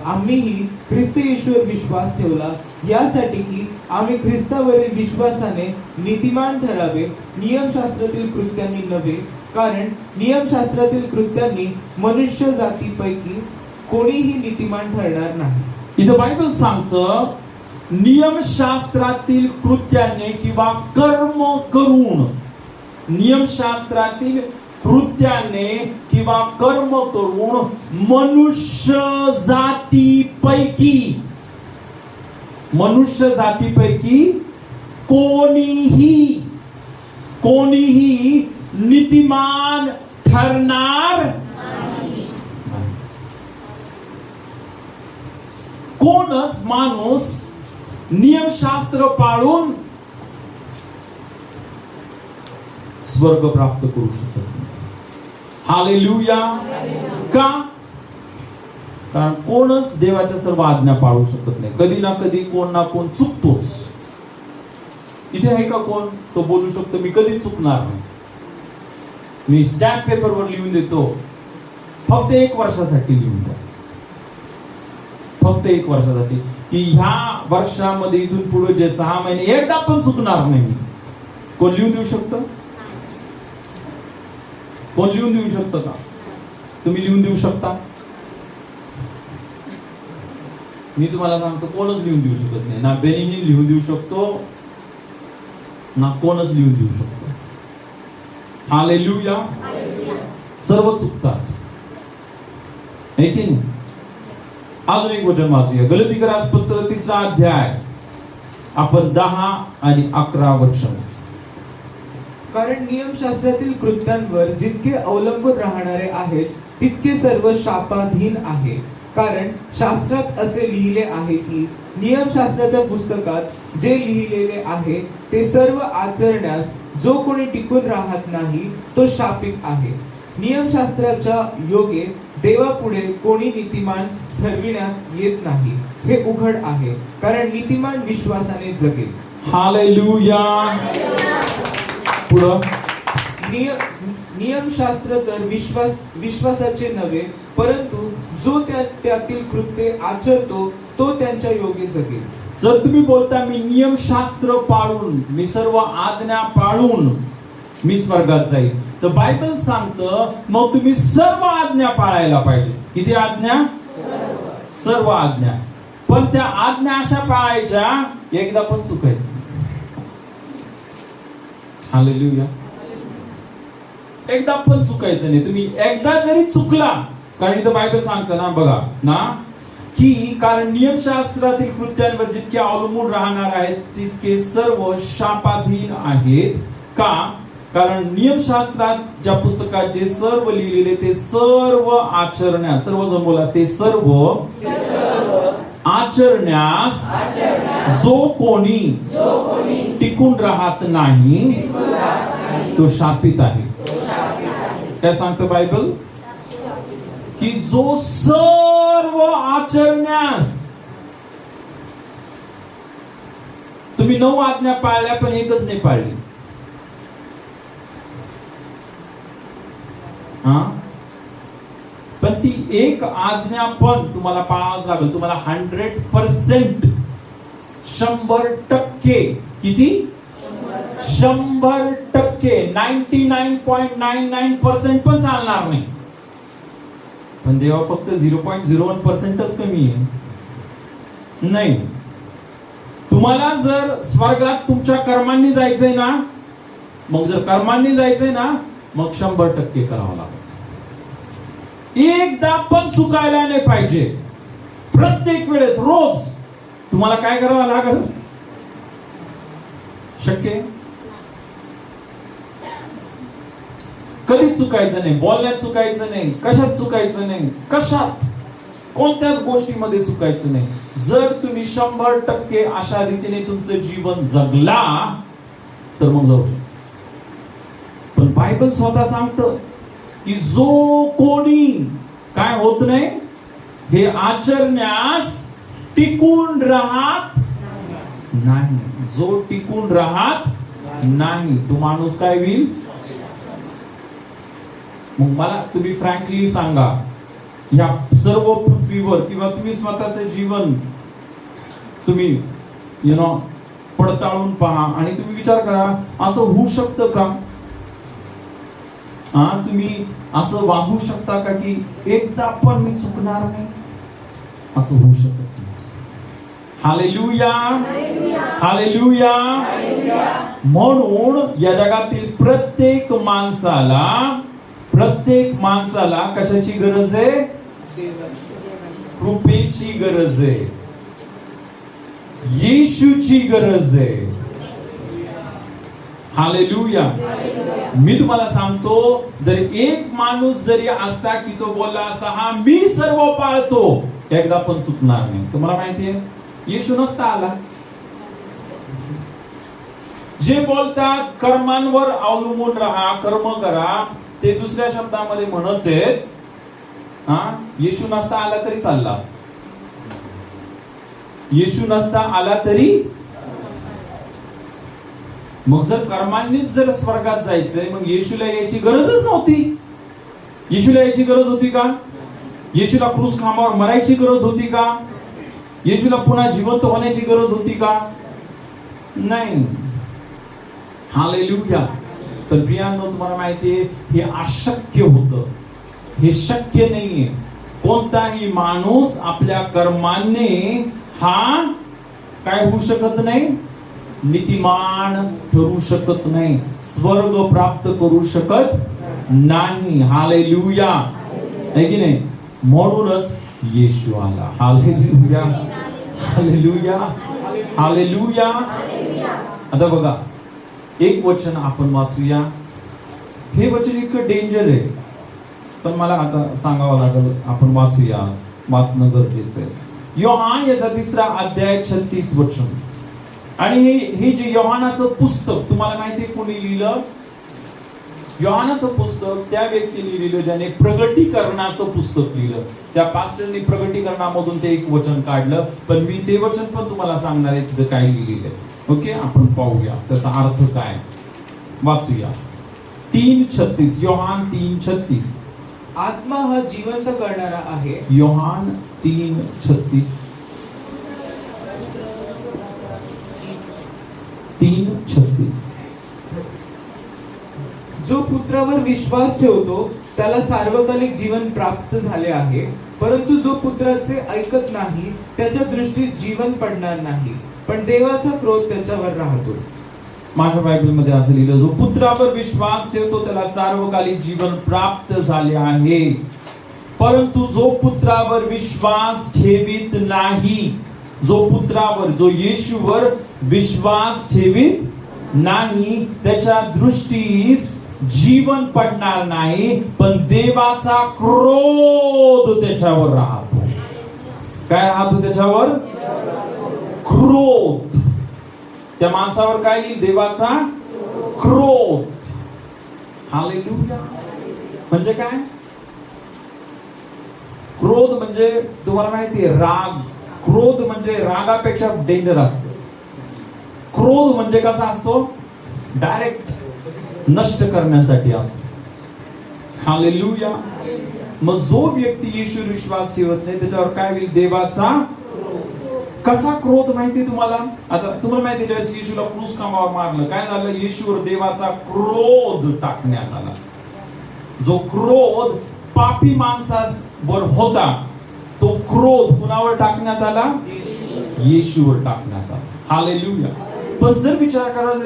आम्हीही ख्रिस्त येशूवर विश्वास ठेवला, यासाठी की आम्ही ख्रिस्तावरील विश्वासाने नीतिमान ठरावे, नियमशास्त्रातील कृत्यांनी नव्हे. कारण नियमशास्त्रातील कृत्यांनी मनुष्य जातीपैकी कोणीही नीतिमान ठरणार नाही. इथं बायबल सांगतं, नियमशास्त्रातील कृत्याने किंवा कर्म करून, नियमशास्त्रातील कृत्याने किंवा कर्म करून मनुष्य जातीपैकी कोणीही नीतिमान ठरणार नाही. कोणच माणूस नियमशास्त्र पाळून स्वर्ग प्राप्त करू शकत नाही. हालेलुया. का? कारण कोणच देवाच्या सर्व आज्ञा पाळू शकत नाही. कधी ना कधी कोण ना कोण चुकतोच. इथे आहे का कोण तो बोलू शकतो मी कधीच चुकणार नाही, मी स्टॅम्प पेपरवर लिहून देतो, फक्त 1 वर्षासाठी लिहून द्या, फक्त 1 वर्षासाठी, की ह्या वर्षामध्ये इथून पुढे जे 6 महिने एकदा पण चुकणार नाही. कोण लिहून देऊ शकतं? कोण लिहून देऊ शकतं का? तुम्ही लिहून देऊ शकता? मी तुम्हाला सांगतो, कोणच लिहून देऊ शकत नाही. ना बेनिहीन लिहून देऊ शकतो, ना कोणच लिहून देऊ शकतो. हालेलुया. सर्व चुकतात, है की नाही. अजून एक वचन वाचूया. गलतीकरास पत्र 3रा अध्याय, आपण 10 आणि 11 वचन. कारण नियमशास्त्रातील कृत्यांवर जितके अवलंबून राहणारे आहेत, तितके सर्व शापाधीन आहे. कारण शास्त्रात असे लिहिले आहे की नियमशास्त्राच्या पुस्तकात जे लिहिलेले आहे ते सर्व आचरण्यास जो कोणी टिकून राहत नाही तो शापित आहे. नियमशास्त्राच्या योगे देवापुढे कोणी नीतिमान ठरविण्यात येत नाही, हे उघड आहे. कारण नीतिमान विश्वासाने जगेल. हालेलुया. पुढं. नियमशास्त्र तर विश्वासाचे नव्हे, परंतु जो त्यातील कृत्ये आचरतो तो त्यांच्या योगे जगेल. जर तुम्ही बोलता मी नियमशास्त्र पाळून, मी सर्व आज्ञा पाळून मी स्वर्गात जाईल, तर बायबल सांगतं मग तुम्ही सर्व आज्ञा पाळायला पाहिजे. किती आज्ञा? सर्व आज्ञा. पण त्या आज्ञा अशा पाळायच्या एकदा पण चुकायचं. हालेलुया. एकदा पण चुकायचं नाही. तुम्ही एकदा जरी चुकला, कारण इथं बायबल सांगतं ना, बघा ना, की कारण नियमशास्त्रातील कृत्यांवर जितके अवलंबून राहणार आहेत तितके सर्व शापाधीन आहेत. का? कारण नियमशास्त्रात ज्या पुस्तकात जे सर्व लिहिलेले ते सर्व आचरण्यास, सर्व जण बोला, ते सर्व आचरण्यास जो कोणी टिकून राहत नाही तो शापित आहे. काय सांगतं बायबल? की जो सर्व आचरण्यास, तुम्ही 9 आज्ञा पाळल्या पण एकच नाही पाळली. पण ती एक आज्ञा पण तुम्हाला पाळावंच लागेल. तुम्हाला 100%, 100%, किती? 100%, 99.99% पण चालणार नाही. पण देवा फक्त 0.01%च कमी आहे. नाही, तुम्हाला जर स्वर्गात तुमच्या कर्मांनी जायचंय ना, मग जर कर्मांनी जायचंय ना, मग 100% करावं लागेल. एकदा पण चुकायला नाही पाहिजे. प्रत्येक वेळेस, रोज तुम्हाला काय करावं लागेल? शक्य कधीच चुकायचं नाही. बोलण्यात चुकायचं नाही, कशात चुकायचं नाही, कशात कोणत्याच गोष्टीमध्ये चुकायचं नाही. जर तुम्ही 100% अशा रीतीने तुमचं जीवन जगला तर मग जाऊ शकतो. पण बायबल स्वतः सांगतं की जो कोणी काय होत नाही, हे आचरण्यास टिकून राहत नाही. जो टिकून राहत नाही तो माणूस काय होईल? मग मला तुम्ही फ्रँकली सांगा, या सर्व पृथ्वीवर किंवा तुम्ही स्वतःचे जीवन तुम्ही पडताळून पहा आणि तुम्ही विचार करा, असं होऊ शकतं का? तुम्ही असं वागू शकता का की एकदा पण मी चुकणार नाही? असं होऊ शकत नाही. Hallelujah, hallelujah. म्हणून या जगातील प्रत्येक माणसाला कशाची गरज आहे? कृपेची गरज आहे, येशूची गरज आहे. हालेलुया. मी तुम्हाला सांगतो, जर एक माणूस जरी असता की तो बोलला असता, हा मी सर्व पाळतो, एकदा पण चुकणार नाही. तुम्हाला माहितीये, येशू नसता आला. जे बोलतात कर्मांवर अवलंबून राहा, कर्म करा, ते दुसऱ्या शब्दामध्ये म्हणत आहेत. येशू नसता आला तरी चालला असता. येशू नसता आला तरी. मग जर कर्मांनीच जर स्वर्गात जायचंय, मग येशूला यायची गरजच नव्हती. येशूला यायची गरज होती का? येशूला क्रूस खांबावर मरायची गरज होती का? येशूला पुन्हा जिवंत होण्याची गरज होती का? नाही. हालेलुया. तर प्रियांनो, तुम्हाला माहितीये, हे अशक्य होतं. हे शक्य नाहीये. कोणताही माणूस आपल्या कर्माने हा काय होऊ शकत नाही? नीतिमान ठरू शकत नाही, स्वर्ग प्राप्त करू शकत नाही. हालेलुया, आहे की नाही? म्हणूनच येशू आला. Hallelujah, hallelujah, hallelujah. आता बघा, एक वचन आपण वाचूया. हे वचन इतकं डेंजर आहे, पण मला आता सांगावं लागेल. आपण वाचूया, वाचणं गरजेचं आहे. योहान याचा 3रा अध्याय 36 वचन. आणि हे जे योहानाचं पुस्तक, तुम्हाला माहिती आहे कोणी लिहिलं? योहानाचं पुस्तक त्या व्यक्तीने लिहिलं ज्याने प्रगटीकरणाचं पुस्तक लिहिलं. त्या पास्टरनी प्रगटीकरणामधून ते एक वचन काढलं, पण मी ते वचन पण तुम्हाला सांगणार आहे तिथं काय लिहिलेलं आहे. ओके, आपण पाहूया त्याचा अर्थ काय. वाचूया 3:36. योहान 3:36. आत्मा हा जिवंत करणारा आहे. योहान 3:36. 3:36. जो पुत्रावर विश्वास ठेवतो त्याला सार्वकालिक जीवन प्राप्त झाले आहे, परंतु जो पुत्राचे ऐकत नाही त्याच्या दृष्टीत जीवन पडणार नाही, पण देवाचा क्रोध त्याच्यावर राहतो. माझ्या बायबलमध्ये असं लिहिलं, जो पुत्रावर विश्वास ठेवतो त्याला सार्वकालिक जीवन प्राप्त झाले आहे, परंतु जो पुत्रावर विश्वास ठेवीत नाही, जो पुत्रावर, जो येशूवर विश्वास ठेवीत नाही, त्याच्या दृष्टीस जीवन पडणार नाही, पण देवाचा क्रोध त्याच्यावर राहतो. काय राहतो त्याच्यावर? क्रोध. त्या माणसावर काय येईल? देवाचा क्रोध. हालेलुया. म्हणजे काय? क्रोध म्हणजे तुम्हाला माहिती आहे, राग. क्रोध म्हणजे रागापेक्षा डेंजर असतो. क्रोध म्हणजे कसा असतो? डायरेक्ट नष्ट करण्यासाठी असतो. हालेलुया. मग जो व्यक्ती येशूवर विश्वास ठेवत नाही त्याच्यावर काय होईल? देवाचा कसा क्रोध माहिती तुम्हाला? आता तुम्हाला माहिती ज्यावेळेस येशूला क्रूस खांबावर मारलं, काय झालं? येशूवर देवाचा क्रोध टाकण्यात आला. जो क्रोध पापी माणसावर होता, तो क्रोध कुणावर टाकण्यात आला? येशूवर टाकण्यात आला. हालेलुया. पण जर विचार करा, जर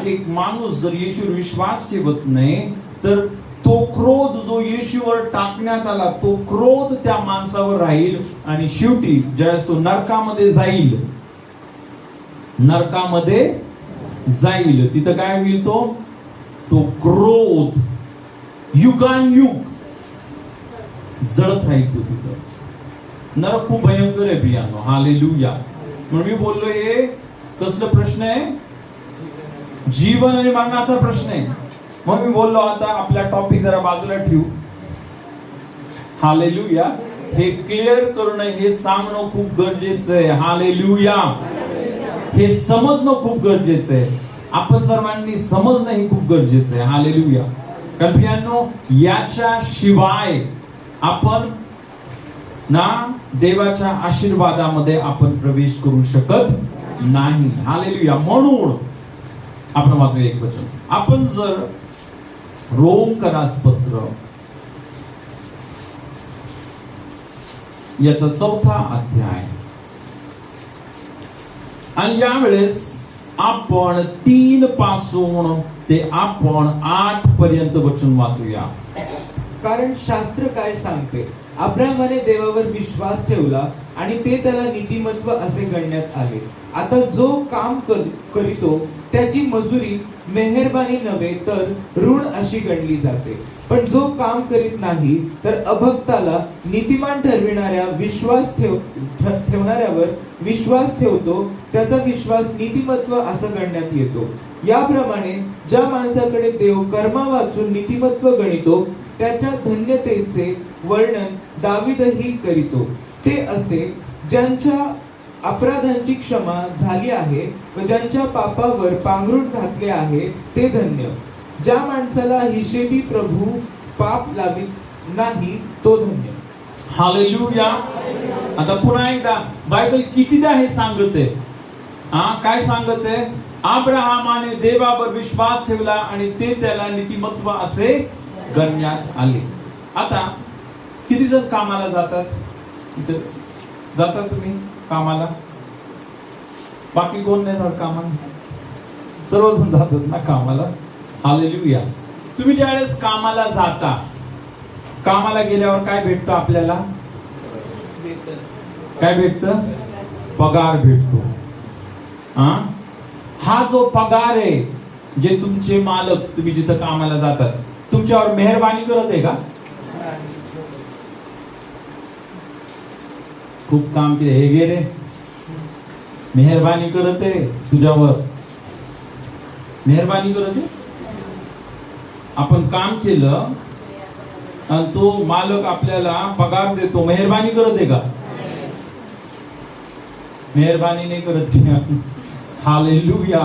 एक माणूस जर येशूवर विश्वास ठेवत नाही, तर तो क्रोध जो येशूवर टाकण्यात आला, तो क्रोध त्या माणसावर राहील आणि शेवटी ज्यावेळेस तो नरकामध्ये जाईल, तिथं काय होईल? तो क्रोध युगानुयुग जळत राहील. तो तिथं नरक खूप भयंकर आहे प्रियानो. हालेलुया. म्हणून मी बोललो, हे कसलं प्रश्न आहे? जीवन आणि मरणाचा प्रश्न आहे. मग मी बोललो, आता आपला टॉपिक जरा बाजूला ठेवू. हालेलुया. हे क्लिअर करणं, हे सांगणं खूप गरजेचं आहे. हालेलुया. हे समजणं खूप गरजेचं आहे. आपण सर्वांनी समजणं हे खूप गरजेचं आहे. हालेलुया. कारण प्रियांनो, याच्या शिवाय आपण देवाच्या आशीर्वादामध्ये आपण प्रवेश करू शकत नाही. हालेलुया. म्हणून आपण वाचू एक वचन. आपण जर रोमकरास पत्र याचा 4था अध्याय आणि यावेळेस आपण 3 पासून ते आपण 8 पर्यंत वचन वाचूया. कारण शास्त्र काय सांगते? अब्राहामाने देवावर विश्वास ठेवला आणि ते त्याला नीतिमत्व असे गणण्यात आले. आता जो काम करीतो त्याची मजुरी मेहरबानी नव्हे तर ऋण अशी गणली जाते. पण जो काम करीत नाही तर अभक्ताला नीतिमान ठरविणाऱ्या ठेवणाऱ्यावर विश्वास ठेवतो, त्याचा विश्वास नीतिमत्व असं गणण्यात येतो. याप्रमाणे ज्या माणसाकडे देव कर्मा वाचून नीतिमत्व गणितो, त्याच्या धन्यतेचे वर्णन दावीदही करीतो. ते असे ज्यांच्या अपराधांची क्षमा झाली आहे व ज्यांच्या पापावर पांघरूण घातले आहे ते धन्य. ज्या माणसाला हिशेबी प्रभू पाप लावित नाही तो धन्य. हालेलुया. आता पुन्हा एकदा बायबल कितीदा हे सांगते? काय सांगते? अब्राहामाने देवावर विश्वास ठेवला आणि ते त्याला नीतिमत्व असे गणण्यात आले. आता किती जण कामाला जातात? इथे जातात तुम्ही कामाला? बाकी कोण नाही जात कामाला? सर्वजण जातात ना कामाला. हालेलुया. तुम्ही ज्यावेळेस कामाला जाता, कामाला गेल्यावर काय भेटतं आपल्याला? काय भेटतं? पगार भेटतो. हा जो पगार आहे, जे तुमचे मालक, तुम्ही जिथं कामाला जातात, तुमच्यावर मेहरबानी करत आहे का? खूप काम केले, हे गे रे, मेहरबानी करत आहे तुझ्यावर, मेहरबानी करत आहे. आपण काम केलं आणि तो मालक आपल्याला पगार देतो, मेहरबानी करत आहे का? मेहरबानी नाही करत. हालेलुया.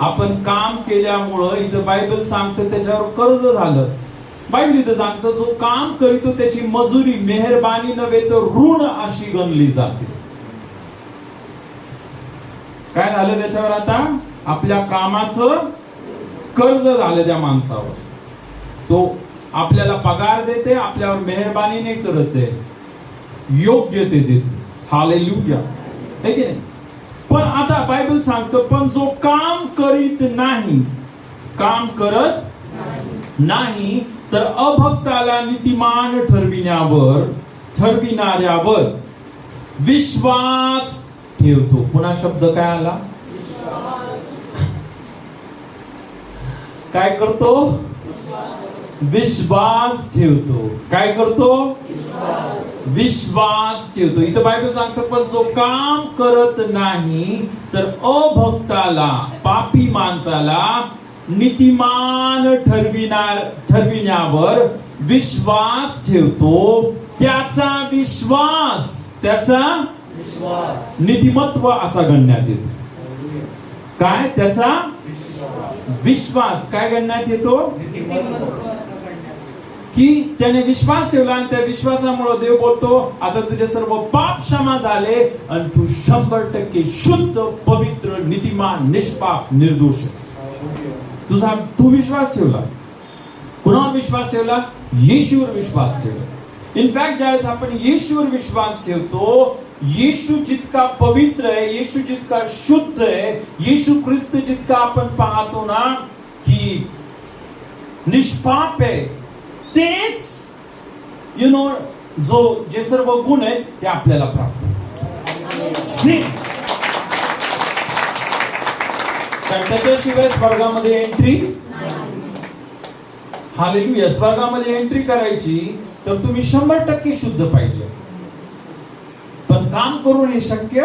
आपण काम केल्यामुळं इथं बायबल सांगतं त्याच्यावर कर्ज झालं. बायबल इथं सांगतं जो काम करीतो त्याची मजुरी मेहरबानी नव्हे तर ऋण अशी गणली जाते. काय झालं त्याच्यावर? आता आपल्या कामाचं कर्ज झालं त्या माणसावर. तो आपल्याला पगार देते, आपल्यावर मेहरबानी नाही करत आहे, योग्य ते देते. हालेलुया. है की नाही? पण आता बायबल सांगतं, पण जो काम करीत नाही, काम करत नाही, तर अभक्ताला नीतिमान ठरविणाऱ्यावर विश्वास ठेवतो. पुन्हा शब्द काय आला? काय करतो? विश्वास ठेवतो. काय करतो? विश्वास ठेवतो. इथं बायबल सांगतं, पण जो काम करत नाही, तर अभक्ताला, पापी माणसाला नीतिमान ठरविण्यावर विश्वास ठेवतो. त्याचा विश्वास नीतिमत्व असा गणण्यात येतो. काय? त्याचा विश्वास काय गणण्यात येतो? की त्याने विश्वास ठेवला आणि त्या विश्वासामुळे देव बोलतो, आता तुझे सर्व पाप क्षमा झाले आणि तू 100% शुद्ध, पवित्र, नीतिमान, निष्पाप, निर्दोष. तू विश्वास ठेवला. कुणावर विश्वास ठेवला? येशूवर विश्वास ठेवला. इनफॅक्ट ज्यावेळेस आपण येशूवर विश्वास ठेवतो, येशू जितका पवित्र आहे, येशू जितका शुद्ध आहे, येशू ख्रिस्त जितका आपण पाहतो ना की निष्पाप आहे, तेच जे सर्व गुण आहेत ते आपल्याला प्राप्त त्याच्याशिवाय स्वर्गामध्ये एंट्री. हालेलुया. स्वर्गामध्ये एंट्री करायची तर तुम्ही 100% शुद्ध पाहिजे. पण काम करून हे शक्य,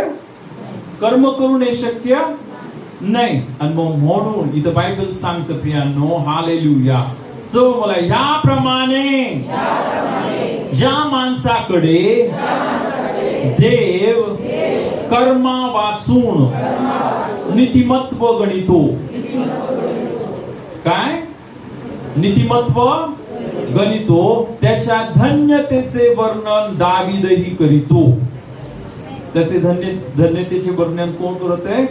कर्म करून हे शक्य नाही. आणि मग म्हणून इथं बायबल सांगतं प्रियांनो, हालेलुया, जो मला याप्रमाणे ज्या माणसाकडे देव कर्मा वाचून नीतिमत्व गणितो. काय? नीतिमत्व गणितो, त्याच्या धन्यतेचे वर्णन दावीदही करीतो. त्याचे धन्यतेचे वर्णन कोण करत आहे?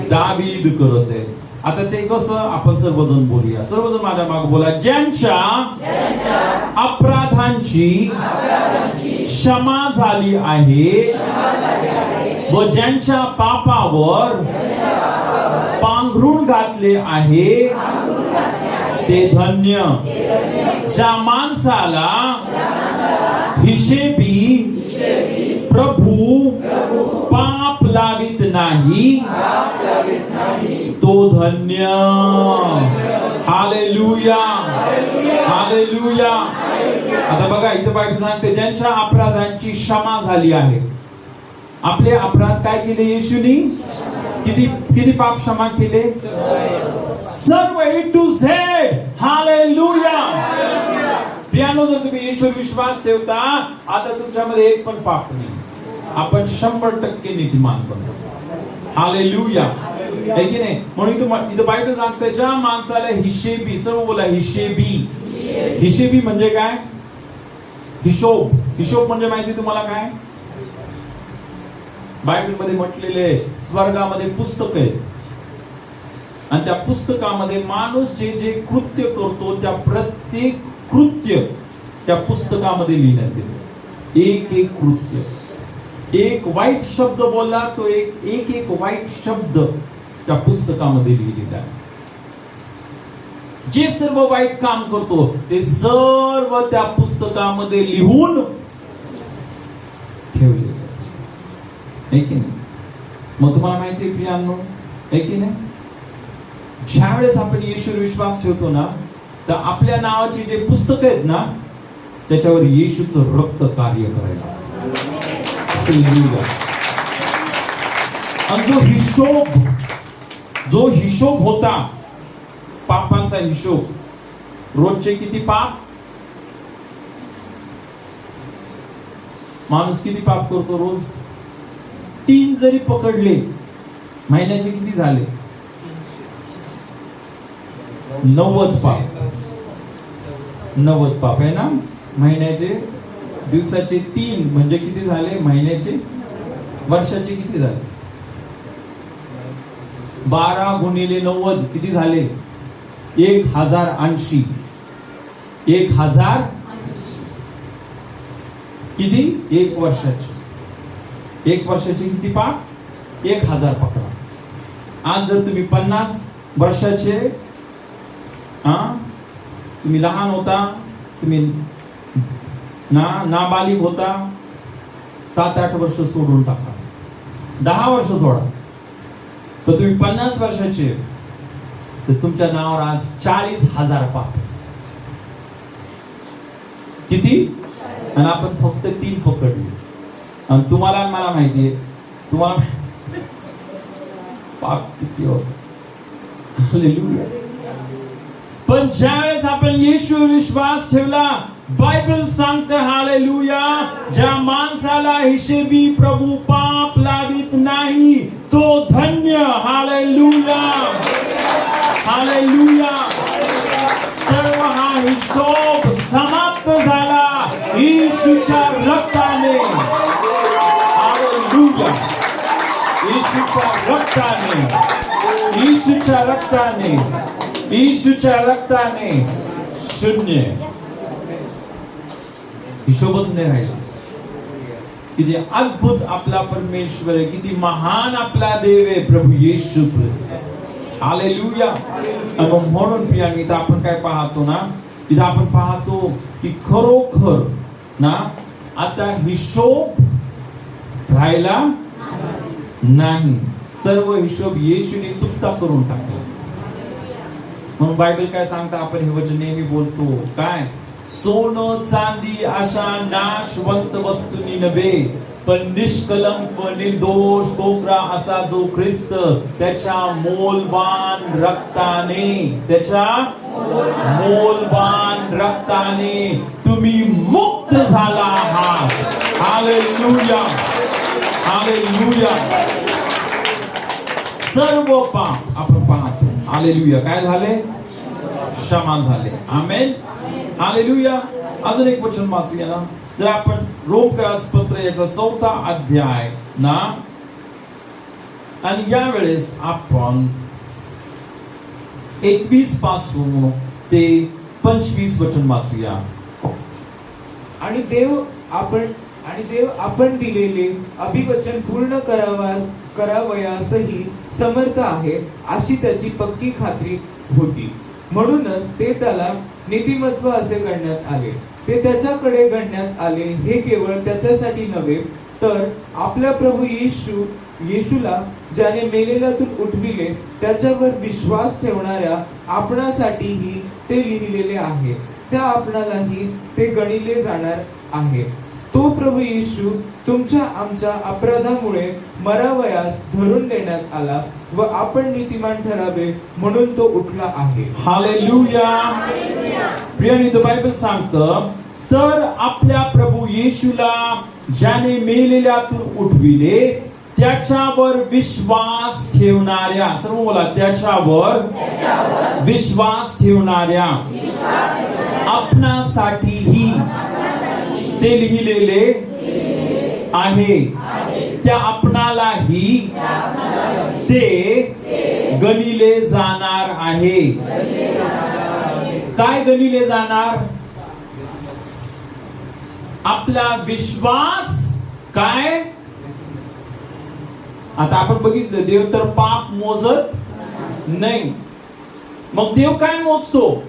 दावीद करत आहे. आता ते कसं? आपण सर्वजण बोलूया. सर्वजण माझ्या मागे बोला. ज्यांच्या अपराधांची क्षमा झाली आहे व ज्यांच्या पापावर पांघरूण घातले आहे ते धन्य. ज्या माणसाला हिशेबी प्रभू पाप लावित नाही तो धन्य. Hallelujah, hallelujah. आता बघा इथं बायबल सांगते, ज्यांच्या अपराधांची क्षमा झाली आहे. आपले अपराध काय केले येशूनी? किती पाप क्षमा केले? सर्व A to Z. हालेलुया. प्रियानो, जर तुम्ही येशूवर विश्वास ठेवता, आता तुमच्यामध्ये एक पण पाप नाही. आपण 100% नीतिमान बनतो. हालेलुया. है की नाही? म्हणून इथं बायबल सांगते, ज्या माणसाला हिशेबी, सर्व बोला हिशेबी. हिशेबी म्हणजे काय? हिशोब. हिशोब म्हणजे माहिती तुम्हाला काय? बायबल मध्ये म्हटलेले स्वर्गामध्ये पुस्तक आहेत आणि त्या पुस्तकामध्ये माणूस जे जे कृत्य करतो त्या प्रत्येक कृत्य त्या पुस्तकामध्ये लिहिण्यात येते. एक एक कृत्य. एक वाईट शब्द बोलला तो एक वाईट शब्द त्या पुस्तकामध्ये लिहिलेला आहे. जे सर्व वाईट काम करतो ते सर्व त्या पुस्तकामध्ये लिहून ठेवले आहे की नाही? मग तुम्हाला माहिती आहे प्रियांनो, आहे की नाही, ज्यावेळेस आपण येशूवर विश्वास ठेवतो ना, तर आपल्या नावाची जे पुस्तक आहेत ना त्याच्यावर येशूचं रक्त कार्य करायचं. आणि जो हिशोब होता पापांचा हिशोब, रोजचे किती पाप, माणूस किती पाप करतो रोज, 3 जरी पकडले महिन्याचे किती झाले? 90 पाप. 90 पाप आहे ना महिन्याचे. दिवसाचे 3 म्हणजे किती झाले महिन्याचे? वर्षाचे किती झाले? 12 गुणिले 90 किती झाले? 1080. 1000 किती? 1 वर्षाचे. 1 वर्षाचे किती पाप? 1000 पकडा. आज जर तुम्ही 50 वर्षाचे तुम्ही लहान होता, तुम्ही नाबालिग होता, 7-8 वर्ष सोडून टाका, 10 वर्ष सोडा, तर तुम्ही 50 वर्षाचे, तर तुमच्या नावावर आज 40,000 पाप. किती? आणि आपण फक्त 3 पकडले. आणि तुम्हाला मला माहितीये तुम्हाला पाप किती होत. हालेलुया. पण ज्यावेळेस आपण येशूवर विश्वास ठेवला, बायबल सांगते हालेलुया, ज्या माणसाला हिशेबी प्रभू पाप लावित नाही तो धन्य. Hallelujah, hallelujah. सर्व हा हिशोब समाप्त झाला येशूच्या रक्ताने. हालेलुया. येशूच्या रक्ताने, येशूच्या रक्ताने, येशूच्या रक्ताने शून्य हिशोबच नाही राहिला. किती अद्भुत आपला परमेश्वर आहे, किती महान आपला देव आहे प्रभू येशू ख्रिस्त. हालेलुया. आणि म्हणून प्रियानी इथं आपण काय पाहतो ना, इथं आपण पाहतो की खरोखर ना आता हिशोब राहिला नाही. सर्व हिशोब येशूने चुकता करून टाकला. म्हणून बायबल काय सांगता, आपण हे वचन नेहमी बोलतो, काय? सोनं चांदी अशा नाशवंत वस्तूंनी नव्हे, पण निष्कलंक निर्दोष कोपरा असा जो ख्रिस्त त्याच्या मोलवान रक्ताने, त्याच्या मोलवान रक्ताने तुम्ही मुक्त झाला आहात. Hallelujah, hallelujah. सर्व पाप आपण पाहतो. हालेलुया. काय झाले? क्षमा झाले. आमेन. हालेलुया. अजून एक वचन वाचूया ना, जर आपण रोमकरास पत्र याचा 4था अध्याय ना, आणि यावेळेस आपण 21 पासून ते 25 वचन वाचूया. आणि देव आपण दिलेले अभिवचन पूर्ण करावयासही समर्थ आहे अशी त्याची पक्की खात्री होती. म्हणूनच ते त्याला नीतिमत्व असे गणण्यात आले. ते त्याच्याकडे गणण्यात आले हे केवळ त्याच्यासाठी नव्हे, तर आपल्या प्रभू येशूला ज्याने मेलेल्यातून उठविले त्याच्यावर विश्वास ठेवणाऱ्या आपणासाठीही ते लिहिलेले आहे. त्या आपणालाही ते गणिले जाणार आहे. तो प्रभू येशू तुमच्या आमच्या अपराधामुळे मरावयास धरून देण्यात आला व आपण नीतिमान ठरावे म्हणून तो उठला आहे. हालेलुया. प्रियानी, तो बायबल सांगतं, तर आपल्या प्रभू येशूला ज्याने मेलेल्यातून उठविले त्याच्यावर विश्वास ठेवणाऱ्या, सर्व बोला, त्याच्यावर विश्वास ठेवणाऱ्या आपणासाठीही ते लिहिलेले आहे. त्या आपणालाही ते गणिले जाणार आहे. काय गणिले जाणार? आपला विश्वास. काय? आता आपण बघितलं, देव तर पाप मोजत नाही. मग देव काय मोजतो?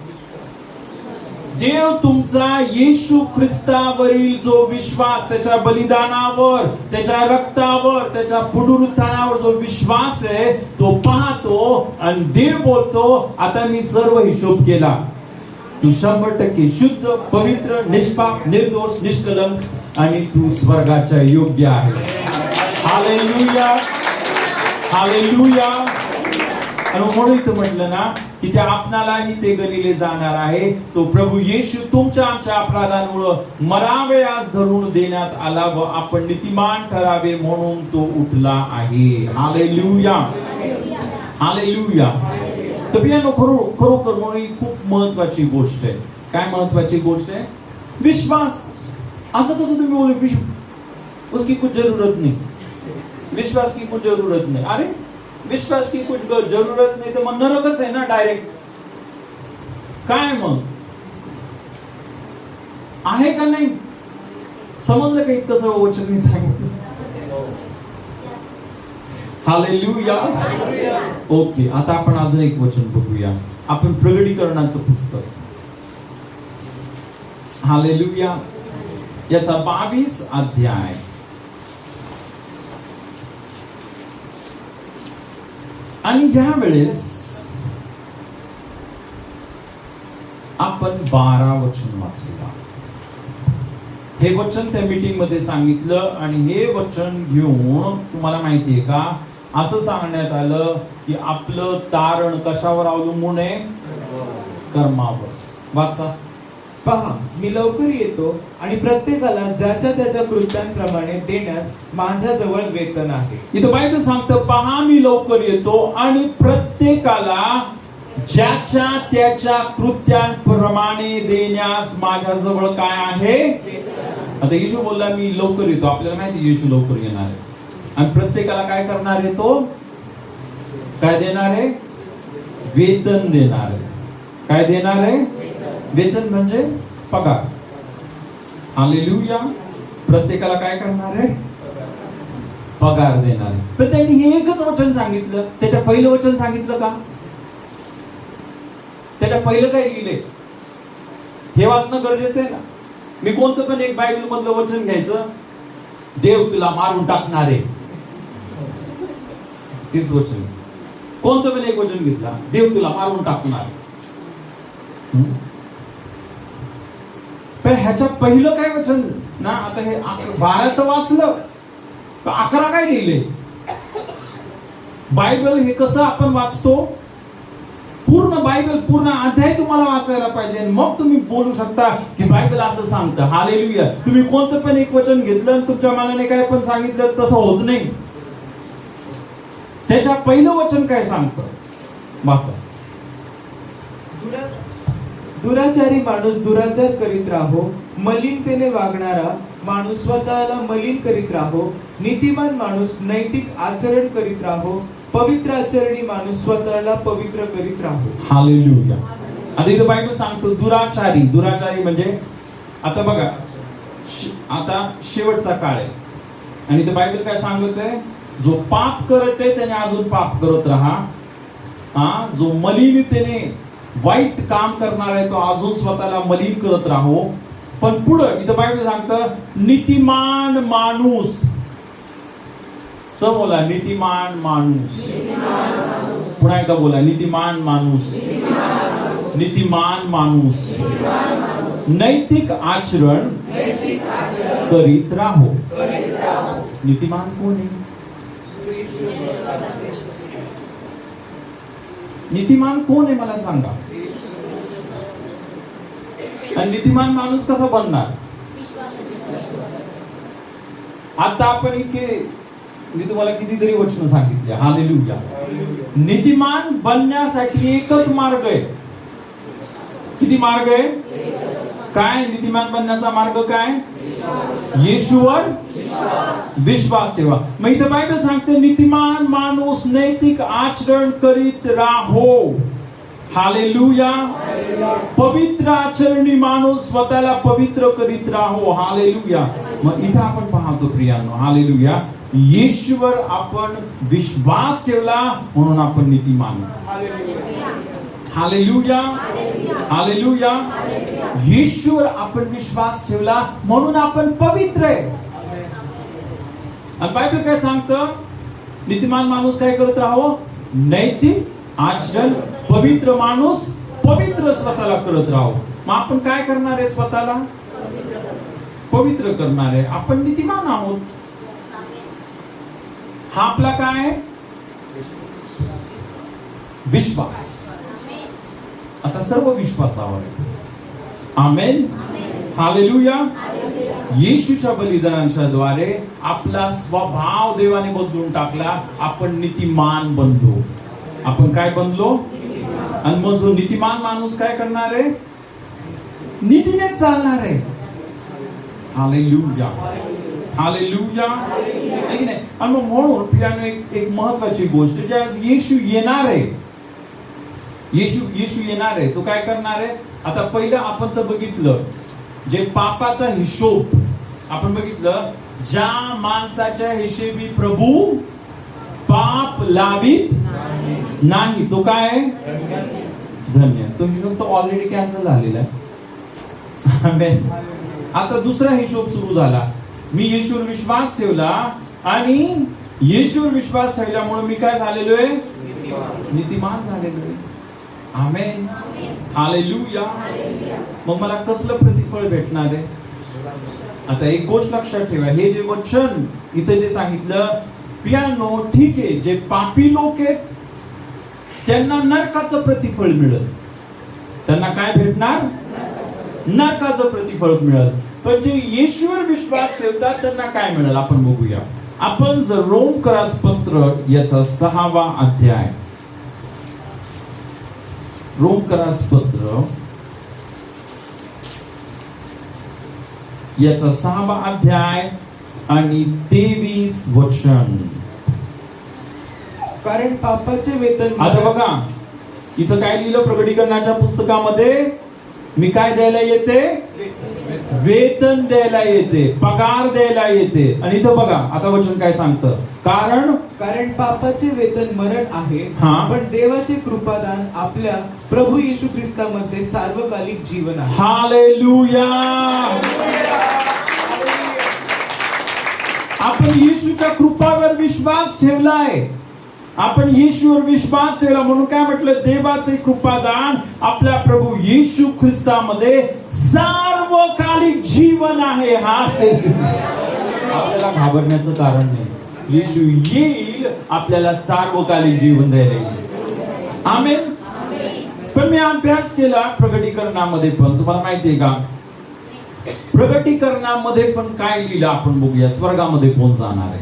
देव तुमचा येशू ख्रिस्तावरील जो विश्वास, त्याच्या बलिदानावर, त्याच्या रक्तावर, त्याच्या पुनरुत्थानावर जो विश्वास आहे तो पाहतो आणि देव बोलतो, आता मी सर्व हिशोब केला. तू 100% शुद्ध, पवित्र, निष्पाप, निर्दोष, निष्कलंक आणि तू स्वर्गाच्या योग्य आहेस. Hallelujah, hallelujah. आणि म्हणून इथं म्हटलं ना की त्या आपणालाही ते गणिले जाणार आहे. तो प्रभू येशू तुमच्या आमच्या अपराधांमुळे मरावयास धरून देण्यात आला व आपण नीतिमान ठरावे म्हणून तो उठला आहे. Hallelujah, hallelujah. तर प्रियानो, खरोखर म्हणून खूप महत्वाची गोष्ट आहे. काय महत्वाची गोष्ट आहे? विश्वास. असं कसं तुम्ही बोलू, उसकी कुछ जरूरत नहीं, विश्वास की कुछ जरूरत नहीं. अरे विश्वास की कुछ जरूरत नहीं तर मग नरकच आहे ना डायरेक्ट. काय मग आहे का नाही? समजलं का इतकं सर्व वचन मी सांगितलं? हालेलुया. ओके, आता आपण अजून एक वचन बघूया. आपण प्रगटीकरणाचं पुस्तक, हालेलुया, याचा 22 अध्याय आणि ह्या वेळेस आपण 12 वचन वाचूया. हे वचन त्या मीटिंग मध्ये सांगितलं आणि हे वचन घेऊन तुम्हाला माहितीये का, असं सांगण्यात आलं की आपलं तारण कशावर अवलंबून आहे? कर्मावर. वाचा. पहा, मी लवकर येतो आणि प्रत्येकाला ज्याच्या त्याच्या कृत्यांप्रमाणे देण्यास माझ्याजवळ वेतन आहे. इथं बायबल सांगतं, पहा मी लवकर येतो आणि प्रत्येकाला ज्याच्या त्याच्या कृत्यांप्रमाणे देण्यास माझ्याजवळ काय आहे? आता येशू बोलला मी लवकर येतो. आपल्याला माहिती येशू लवकर येणार आहे आणि प्रत्येकाला काय करणार आहे? तो काय देणार आहे? वेतन देणार आहे. काय देणार आहे? वेतन म्हणजे पगार. हालेलुया. प्रत्येकाला काय करणार आहे? पगार देणार आहे. तर त्यांनी हे एकच वचन सांगितलं. त्याच्या पहिलं वचन सांगितलं का? त्याच्या पहिलं काय लिहिले? हे वाचणं गरजेचं आहे ना. मी कोणतं पण एक बायबल मधलं वचन घ्यायचं, देव तुला मारून टाकणार आहे, तेच वचन. कोणतं पण एक वचन घेतला, देव तुला मारून टाकणार. पण ह्याच्या पहिलं काय वचन ना? आता हे 12 तर वाचलं, 11 काय लिहिले? बायबल हे कसं आपण वाचतो? पूर्ण बायबल, पूर्ण अध्याय तुम्हाला वाचायला पाहिजे, मग तुम्ही बोलू शकता की बायबल असं सांगतं. हालेलुया. तुम्ही कोणतं पण एक वचन घेतलं आणि तुमच्या मनाने काय पण सांगितलं, तसं होत नाही. त्याच्या पहिलं वचन काय सांगतं? वाचा. दुराचारी माणूस दुराचार करीत राहो, मलिनतेने वागणारा माणूस स्वतःला मलिन करीत राहो, नीतिमान माणूस नैतिक आचरण करीत राहो, पवित्र आचरणी माणूस स्वतःला पवित्र करीत राहो. हालेलुया. आता इथं बायबल सांगतो दुराचारी. दुराचारी म्हणजे आता बघा, आता शेवटचा काळ आहे आणि इथं बायबल काय सांगत आहे? जो पाप करत आहे त्याने अजून पाप करत राहा. जो मलिनतेने वाईट काम करणार आहे तो अजून स्वतःला मलिन करत राहो. पण पुढं इथं बायबल सांगतं नीतिमान माणूस. बोला, नीतिमान माणूस. पुन्हा एकदा बोला, नीतिमान माणूस. नीतिमान माणूस नैतिक आचरण करीत राहो. नीतिमान कोण आहे? नीतिमान कोण आहे मला सांगा. आणि नीतिमान माणूस कसा बनणार? आता आपण इतके, मी तुम्हाला कितीतरी वचन सांगितले. हालेलुया. नीतिमान बनण्यासाठी एकच मार्ग आहे. किती मार्ग आहे? काय नीतिमान बनण्याचा मार्ग काय? येशूवर विश्वास ठेवा. मग इथं बायबल सांगते नीतिमान माणूस नैतिक आचरण करीत राहो. हालेलुया. पवित्र आचरणी माणूस स्वतःला पवित्र करीत राहो. हालेलुया. मग इथं आपण पाहतो प्रियांनो, हालेलुया, येशूवर आपण विश्वास ठेवला म्हणून आपण नीतिमान. हालेलुया. हालेलुया. येशूवर आपण विश्वास ठेवला म्हणून आपण पवित्र आहे. आणि बायबल काय सांगतं? नीतिमान माणूस काय करत राहो? नैतिक आचरण. पवित्र माणूस पवित्र स्वतःला करत राहो. मग आपण काय करणार आहे? स्वतःला पवित्र करणार आहे. आपण नीतिमान आहोत. हा आपला काय? विश्वास. आता सर्व विश्वासावर आहे. आमेन. हालेलुया. येशूच्या बलिदानाच्या द्वारे आपला स्वभाव देवाने बदलून टाकला. आपण नीतिमान बनलो. आपण काय बनलो? आणि मग जो नीतिमान माणूस काय करणार आहे? नीतीनेच चालणार आहे. हालेलुया. हालेलुया. आहे की नाही? आणि मग म्हणून प्रियानो एक महत्वाची गोष्ट, ज्यावेळेस येशू येणार आहे, येशू येणार आहे, तो काय करणार आहे? आता पहिलं आपण तर बघितलं, जे पापाचा हिशोब आपण बघितलं, ज्या माणसाच्या हिशेबी प्रभू पाप लावित नाही. तो काय आहे? धन्य. तो हिशोब तो ऑलरेडी कॅन्सल झालेला आहे. आमेन. आता दुसरा हिशोब सुरू झाला. मी येशूवर विश्वास ठेवला आणि येशूवर विश्वास ठेवल्यामुळे मी काय झालेलो आहे? नीतिमान झालेलो आहे. आमेन. हालेलुया. मग मला कसलं प्रतिफळ भेटणार आहे? आता एक गोष्ट लक्षात ठेवा, हे जे वचन इथे जे सांगितलं, पियानो ठीक आहे, जे पापी लोक आहेत त्यांना नरकाचं प्रतिफळ मिळेल. त्यांना काय भेटणार? नरकाचं प्रतिफळ मिळेल. पण जे येशूवर विश्वास ठेवतात त्यांना काय मिळेल आपण बघूया. आपण जर रोमकरास पत्र याचा 6वा अध्याय, रोमकरास पत्र याचा 6वा अध्याय आणि 23 वचन. कारण पापाचे वेतन आता बघा इथं काय लिहिलं प्रकटीकरणाच्या पुस्तकामध्ये, मी काय द्यायला येते? वेतन द्यायला येते, पगार द्यायला येते. आणि इथं बघा आता वचन काय सांगतं, कारण पापाचे वेतन मरण आहे, पण देवाचे कृपादान आपल्या प्रभू येशू ख्रिस्तामध्ये सार्वकालिक जीवन आहे. हालेलुया. आपण येशूच्या कृपावर विश्वास ठेवलाय. आपण येशूवर विश्वास ठेवला म्हणून काय म्हटलं? देवाचे कृपादान आपल्या प्रभू येशू ख्रिस्तामध्ये सार्वकालिक जीवन आहे. आपल्याला घाबरण्याचं कारण नाही. येशू येईल आपल्याला सार्वकालिक जीवन द्यायला येईल. आमेन. पण मी अभ्यास केला प्रकटीकरणामध्ये पण, तुम्हाला माहितीये का प्रकटीकरणामध्ये पण काय लिहिलं आपण बघूया. स्वर्गामध्ये कोण जाणार आहे?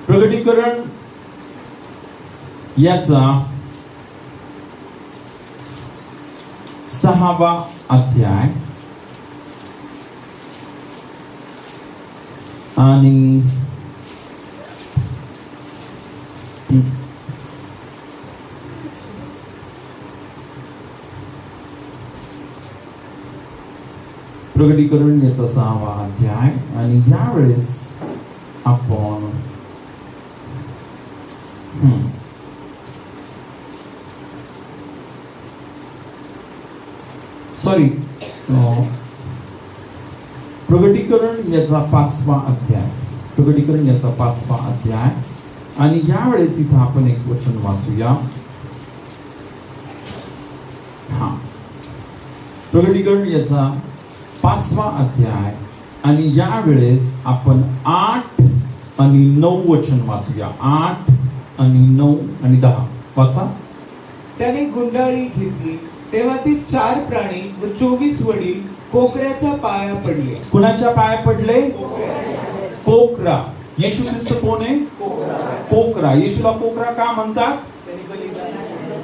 प्रकटीकरण याचा 6वा अध्याय आणि प्रकटीकरण याचा 6वा अध्याय आणि यावेळेस आपण प्रकटीकरण याचा 5वा अध्याय, प्रकटीकरण याचा 5वा अध्याय आणि यावेळेस इथं आपण एक वचन वाचूया. प्रकटीकरण याचा 5वा अध्याय आणि यावेळेस आपण 8 आणि 9 वचन वाचूया. 8 आणि 9 आणि 10 वाचा. त्याने गुंडाळी घेतली तेव्हा ती 4 प्राणी व 24 वडील कोकऱ्याच्या पाया पडले. कुणाच्या पाया पडले? कोकरा. येशू ख्रिस्त कोण आहे? कोकरा. येशूला कोकरा का म्हणतात?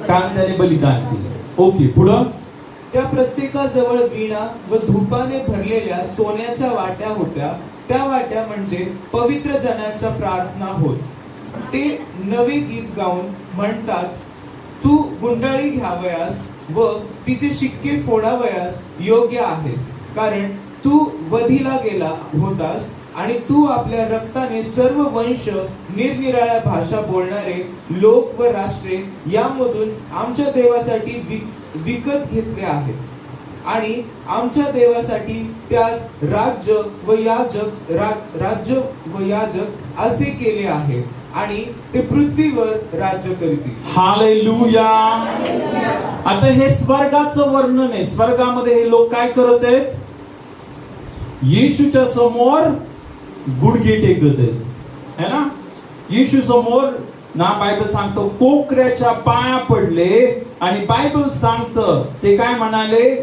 कारण त्याने बलिदान केले. ओके, पुढं. त्या प्रत्येकाजवळ वीणा व धूपाने भरलेल्या सोन्याच्या वाट्या होत्या. त्या वाट्या म्हणजे पवित्र जनांच्या प्रार्थना होत. ते नवे गीत गाऊन म्हणतात, तू गुंडाळी घ्यावयास व तिचे शिक्के फोडावयास योग्य आहेस, कारण तू वधीला गेला होतास आणि तू आपल्या रक्ताने सर्व वंश, निरनिराळ्या भाषा बोलणारे लोक व राष्ट्रे यामधून आमच्या देवासाठी विकत घेतले आहेत आणि आमच्या देवासाठी त्यास राज्य व याजक असे केले आहे आणि ते पृथ्वीवर राज्य करतील. हालेलुया. आता हे स्वर्गाचं वर्णन आहे. स्वर्गामध्ये हे लोक काय करत आहेत? येशूच्या समोर गुडघे टेकत आहेत, है ना. येशू समोर ना बायबल सांगतो कोकऱ्याच्या पाया पडले आणि बायबल सांगतं ते काय म्हणाले?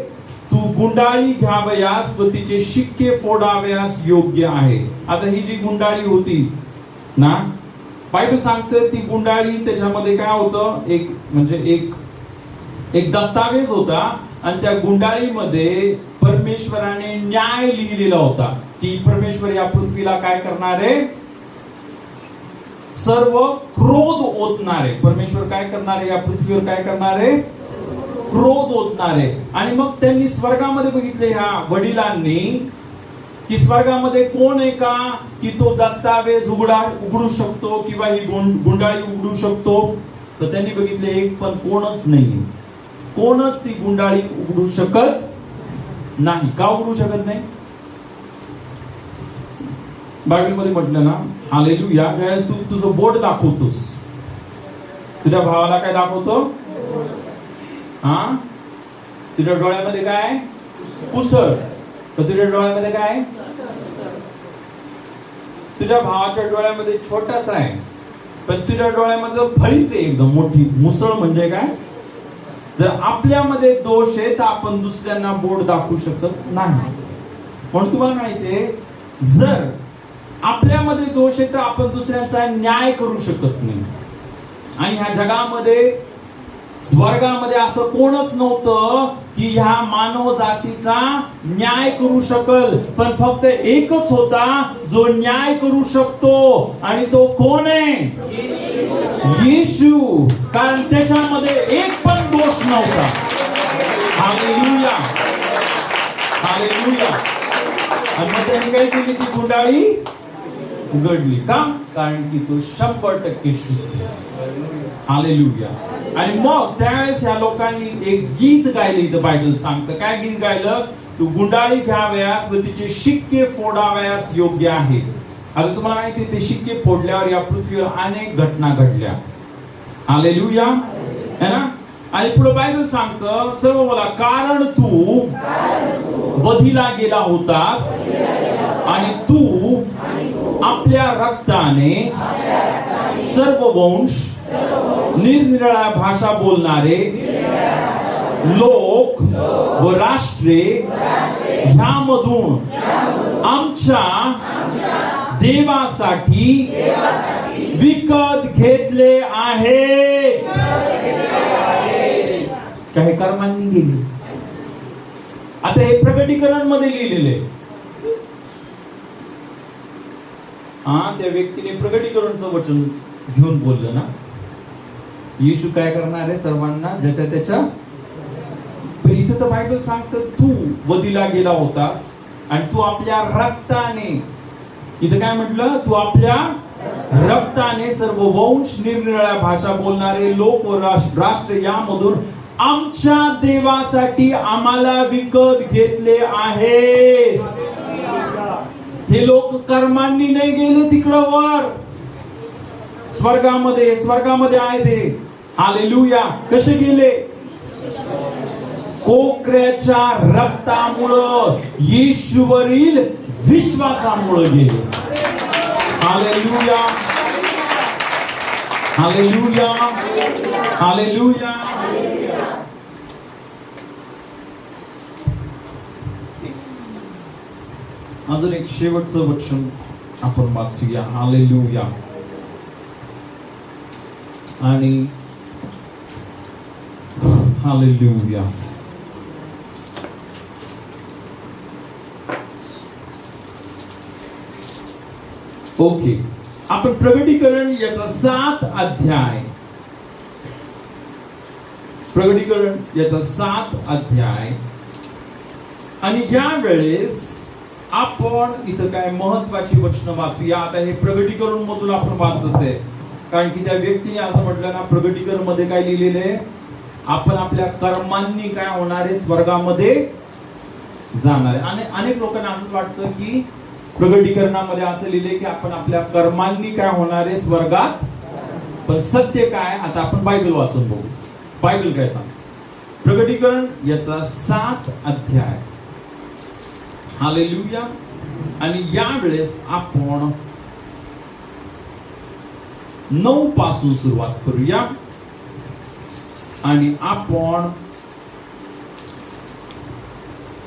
तू गुंडाळी घ्यावयास व तिचे शिक्के फोडावयास योग्य आहे. आता ही जी गुंडाळी होती ना, बायबल सांगतं ती गुंडाळी, त्याच्यामध्ये काय होतं? एक दस्तावेज होता आणि त्या गुंडाळीमध्ये परमेश्वराने न्याय लिहिलेला होता की परमेश्वर या पृथ्वीला काय करणार आहे? सर्व क्रोध ओतणार आहे. परमेश्वर काय करणार आहे? या पृथ्वीवर काय करणार आहे? क्रोध ओतणार आहे. आणि मग त्यांनी स्वर्गामध्ये बघितले, ह्या वडिलांनी की स्वर्गामध्ये कोण आहे का की तो दस्तावेज उघडू शकतो किंवा ही गुंडाळी उघडू शकतो? तर त्यांनी बघितले एक पण कोणच नाही, कोणच ती गुंडाळी उघडू शकत नाही. का उघडू शकत नाही? बायबलमध्ये म्हटलं ना, हालेलुया, ज्यावेळेस तू तुझं बोट दाखवतोस, तुझ्या भावाला काय दाखवतो? हा, तुझ्या डोळ्यामध्ये काय? पुसळ. तर तुझ्या डोळ्यामध्ये काय? तुझ्या भावाच्या डोळ्यामध्ये छोटासा आहे, पण तुझ्या डोळ्यामध्ये फळीच आहे एकदम मोठी. मुसळ म्हणजे काय? जर आपल्यामध्ये दोष आहे तर आपण दुसऱ्यांना बोट दाखवू शकत नाही. म्हणून तुम्हाला माहितीये, जर आपल्यामध्ये दोष आहे तर आपण दुसऱ्यांचा न्याय करू शकत नाही. आणि ह्या जगामध्ये, स्वर्गामध्ये असं कोणच नव्हतं की ह्या मानव जातीचा न्याय करू शकल, पण फक्त एकच होता जो न्याय करू शकतो, आणि तो कोण आहे? येशू. कारण त्याच्यामध्ये एक पण दोष नव्हता. Hallelujah, hallelujah. आणि मग त्यांनी काय केली? ती गुंडाळी उघडली. का? कारण की तो 100% शुद्ध. हालेलुया. आणि मग त्यावेळेस ह्या लोकांनी एक गीत गायलं. इथं बायबल सांगतं, काय गीत गायलं? तू गुंडाळी घ्याव्यास व तिचे शिक्के फोडाव्यास योग्य आहे. आता तुम्हाला माहिती, ते शिक्के फोडल्यावर या पृथ्वीवर अनेक घटना घडल्या. हालेलुया, है ना? आणि पुढे बायबल सांगतं, सर्व बोला, कारण तू वधीला गेला होतास आणि तू आपल्या रक्ताने सर्व वंश, निरनिराळ्या भाषा बोलणारे लोक व राष्ट्रे ह्यामधून आमच्या देवासाठी विकत घेतले आहे. काही कर्मांनी गेली. आता हे प्रकटीकरण मध्ये लिहिलेले. त्या व्यक्तीने प्रकटीकरणचं वचन घेऊन बोललं ना, येशू काय करणार आहे? सर्वांना ज्याच्या त्याच्या. पण इथं तर बायबल सांगतं, तू वधीला गेला होतास आणि तू आपल्या रक्ताने, इथं काय म्हटलं? तू आपल्या रक्ताने सर्व वंश, निरनिराळ्या भाषा बोलणारे लोक व राष्ट्र यामधून आमच्या देवासाठी आम्हाला विकत घेतले आहेस. हे लोक कर्मांनी नाही गेले तिकडं वर, स्वर्गामध्ये आहे ते. हालेलुया. कसे गेले? कोकऱ्याच्या रक्तामुळं, येशूवरील विश्वासामुळे गेले. Hallelujah, hallelujah, hallelujah. अजून एक शेवटचं वचन आपण वाचूया. हालेलुया. आणि हालेलुया. ओके, आपण प्रकटीकरण याचा 7 अध्याय, प्रकटीकरण याचा 7 अध्याय. आणि या वेळेस आपण इथं काय महत्वाची वचन वाचूया. आता हे प्रकटीकरण मधून आपण वाचत आहे, कारण की त्या व्यक्तीने असं म्हटलं ना, प्रकटीकरण मध्ये काय लिहिलेले? आपण आपल्या कर्मांनी काय होणारे? स्वर्गामध्ये जाणारे. आणि अनेक लोकांना असंच वाटतं की प्रकटीकरणामध्ये असं लिहिले की आपण आपल्या कर्मांनी काय होणारे? स्वर्गात. पण सत्य काय? आता आपण बायबल वाचून बघू. बायबल काय सांग? प्रकटीकरण याचा 7 अध्याय. हालेलुया. आणि यावेळेस आपण 9 पासून सुरुवात करूया आणि आपण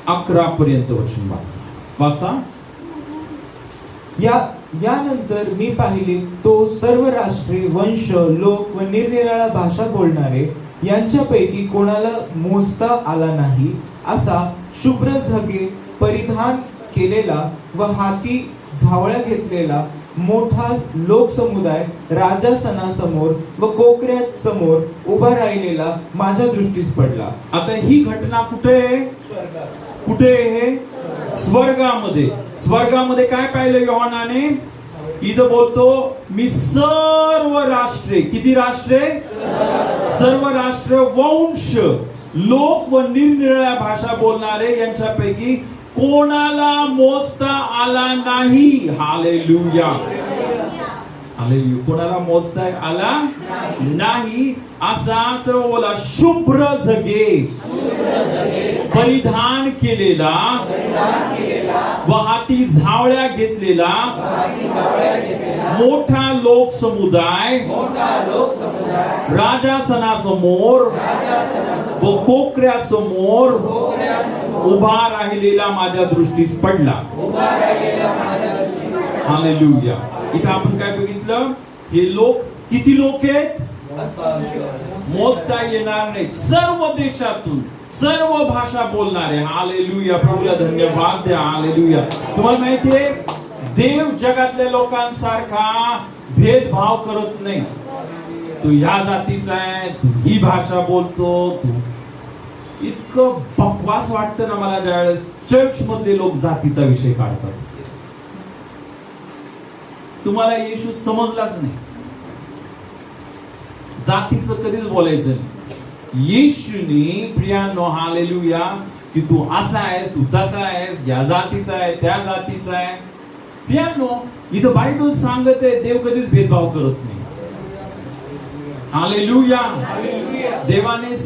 11 पर्यंत वचन वाचा. यानंतर मी पाहिले, तो सर्व राष्ट्रे, वंश, लोक व निरनिराळ्या भाषा बोलणारे यांच्यापैकी कोणाला मोजता आला नाही असा शुभ्र झगे परिधान केलेला व हाती झावळ्या घेतलेला मोठा लोकसमुदाय राजासनासमोर व कोकऱ्या समोर उभा राहिलेला माझ्या दृष्टीस पडला. आता ही घटना कुठे आहे? कुठे आहे? स्वर्गामध्ये काय पाहिलं योहानाने? इथं बोलतो मी सर्व राष्ट्रे, किती राष्ट्रे? सर्व राष्ट्र, वंश, लोक व निरनिराळ्या भाषा बोलणारे यांच्यापैकी कोणाला मोजता आला नाही. Hallelujah, hallelujah. कोणाला मोजता आला नाही असा सर्व बोला शुभ्र झगे परिधान केलेला व हाती झावळ्या घेतलेला मोठा लोक समुदाय राजासनासमोर व कोकऱ्यासमोर उभा राहिलेला माझ्या दृष्टीस पडला. हालेलुया. इथं आपण काय बघितलं? हे लोक किती लोक आहेत? मोजता येणार नाही. सर्व देशातून, सर्व भाषा बोलणारे. हालेलुया. प्रभूला धन्यवाद द्या. हालेलुया. तुम्हाला माहितीये देव जगातल्या लोकांसारखा भेदभाव करत नाही. तू ह्या जातीचा आहे, तू ही भाषा बोलतो, तू इतकं बकवास वाटतं ना मला ज्यावेळेस चर्च मधले लोक जातीचा विषय काढतात. तुम्हाला येशू समजलाच नाही. जातीचं कधीच बोलायचं नाही. येशूने प्रियांनो हालेलुया की तू असा आहेस, तू तसा आहेस, या जातीचा आहे, त्या जातीचा आहे. प्रियांनो इथं बायबल सांगत आहे देव कधीच भेदभाव करत नाही. हालेलुया. देवाने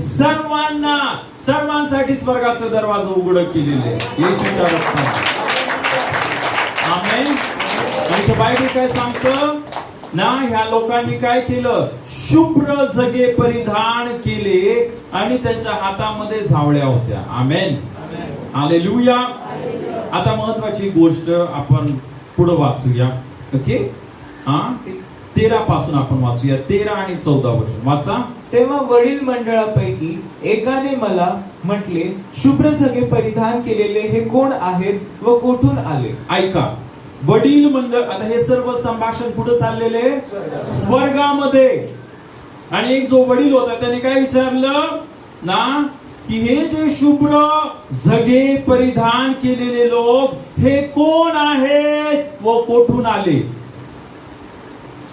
सर्वांसाठी स्वर्गाचा दरवाजा उघड केलेले आहे येशूच्या रक्ताने. आमेन. आणि बायबल काय सांगतं ना? ह्या लोकांनी काय केलं? शुभ्र झगे परिधान केले आणि त्यांच्या हातामध्ये झावळ्या होत्या. आमेन. हालेलुया. आता महत्वाची गोष्ट आपण पुढे वाचूया. ओके. 13 पासून आपण वाचूया. 13 आणि 14 वचन वाचा. तेव्हा वडील मंडळापैकी एकाने मला म्हटले, शुभ्र झगे परिधान केलेले हे कोण आहेत व कुठून आले? ऐका, वडील मंडळ. आता हे सर्व संभाषण कुठे चाललेले? स्वर्गामध्ये. आणि एक जो वडील होता त्याने काय विचारलं ना की हे जे शुभ्र झगे परिधान केलेले लोक हे कोण आहेत व कुठून आले?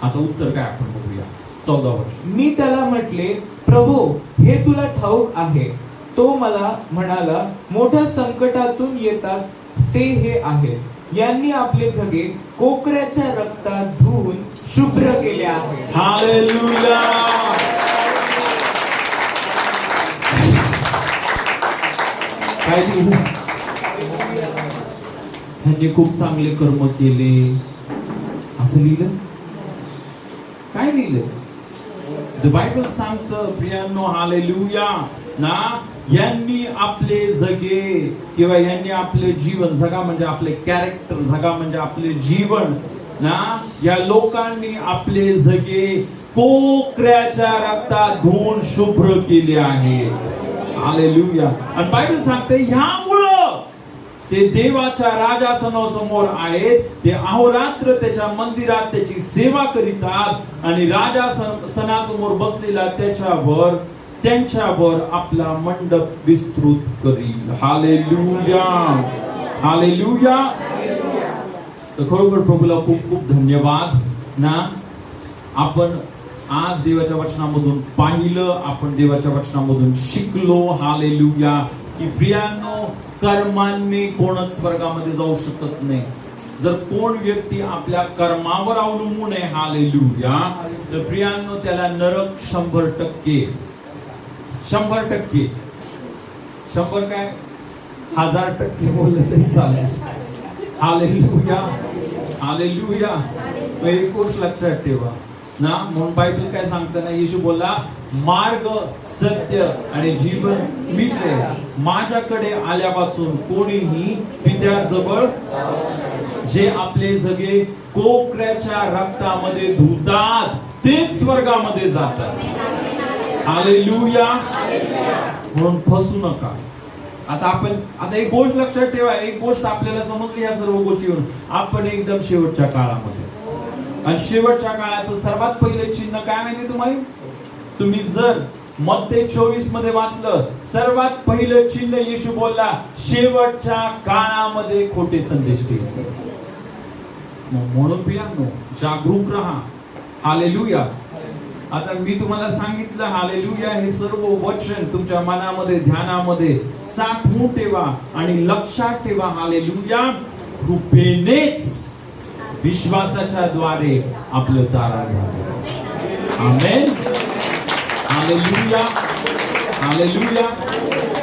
आता उत्तर काय आपण बघूया. 14 वचन. मी त्याला म्हटले, प्रभू हे तुला ठाऊक आहे. तो मला म्हणाला, मोठ्या संकटातून येतात ते हे आहेत. यांनी आपले झगे कोकऱ्याच्या रक्तात धुवून शुभ्र केले आहे. हालेलुया. काय त्यांनी खूप चांगले कर्म केले असं लिहिलं? काय लिहिलं? द बायबल सांगतं प्रियांनो हालेलुया ना, यांनी आपले जगे किंवा यांनी आपले जीवन, जगा म्हणजे आपले कॅरेक्टर, जगा म्हणजे आपले जीवन ना, या लोकांनी आपले जगे कोकऱ्याच्या रक्तात धुवून शुभ्र केले आहे. हालेलुया. आणि बायबल सांगते ह्यामुळं ते देवाच्या राजासनासमोर आहेत. ते अहोरात्र त्याच्या मंदिरात त्याची सेवा करीतात आणि राजासनासमोर बसलेला त्यांच्यावर आपला मंडप विस्तृत करील. हालेलुया. हालेलुया. तर खरोखर प्रभूला खूप खूप धन्यवाद ना. आपण आज देवाच्या वचनामधून पाहिलं, आपण देवाच्या वचनामधून शिकलो. हालेलुया. की प्रियांनो, कर्मांनी कोणच स्वर्गामध्ये जाऊ शकत नाही. जर कोण व्यक्ती आपल्या कर्मावर अवलंबून आहे हालेलुया, तर प्रियांनो त्याला नरक 100%. 100%. 100 काय 1000% बोललं तरी चालेल. हालेलुया. हालेलुया. एक गोष्ट लक्षात ठेवा ना. म्हणून बायबल काय सांगताना येशू बोलला, मार्ग, सत्य आणि जीवन मीच आहे. माझ्याकडे आल्यापासून कोणीही पित्याजवळ जे आपले जगे कोकऱ्याच्या रक्तामध्ये धुतात तेच स्वर्गामध्ये जातात. हालेलुया. म्हणून फसू नका. आता एक गोष्ट लक्षात ठेवा. एक गोष्ट आपल्याला समजली या सर्व गोष्टीवरून, आपण एकदम शेवटच्या काळामध्ये. आणि शेवटच्या काळाचं सर्वात पहिले चिन्ह काय माहिती तुम्हाला? तुम्ही जर मत्ते 24 मध्ये वाचलं, सर्वात पहिलं चिन्ह येशू बोलला, शेवटच्या काळामध्ये खोटे संदेश केले. म्हणून प्रियांनो, जागरूक राहा. हालेलुया. आता मी तुम्हाला सांगितलं, हालेलुया, हे सर्व वचन तुमच्या मनामध्ये, ध्यानामध्ये साठवून ठेवा आणि लक्षात ठेवा. हालेलुया. कृपेनेच, विश्वासाच्या द्वारे आपलं तारण झालं. आमेन. हालेलुया. हालेलुया.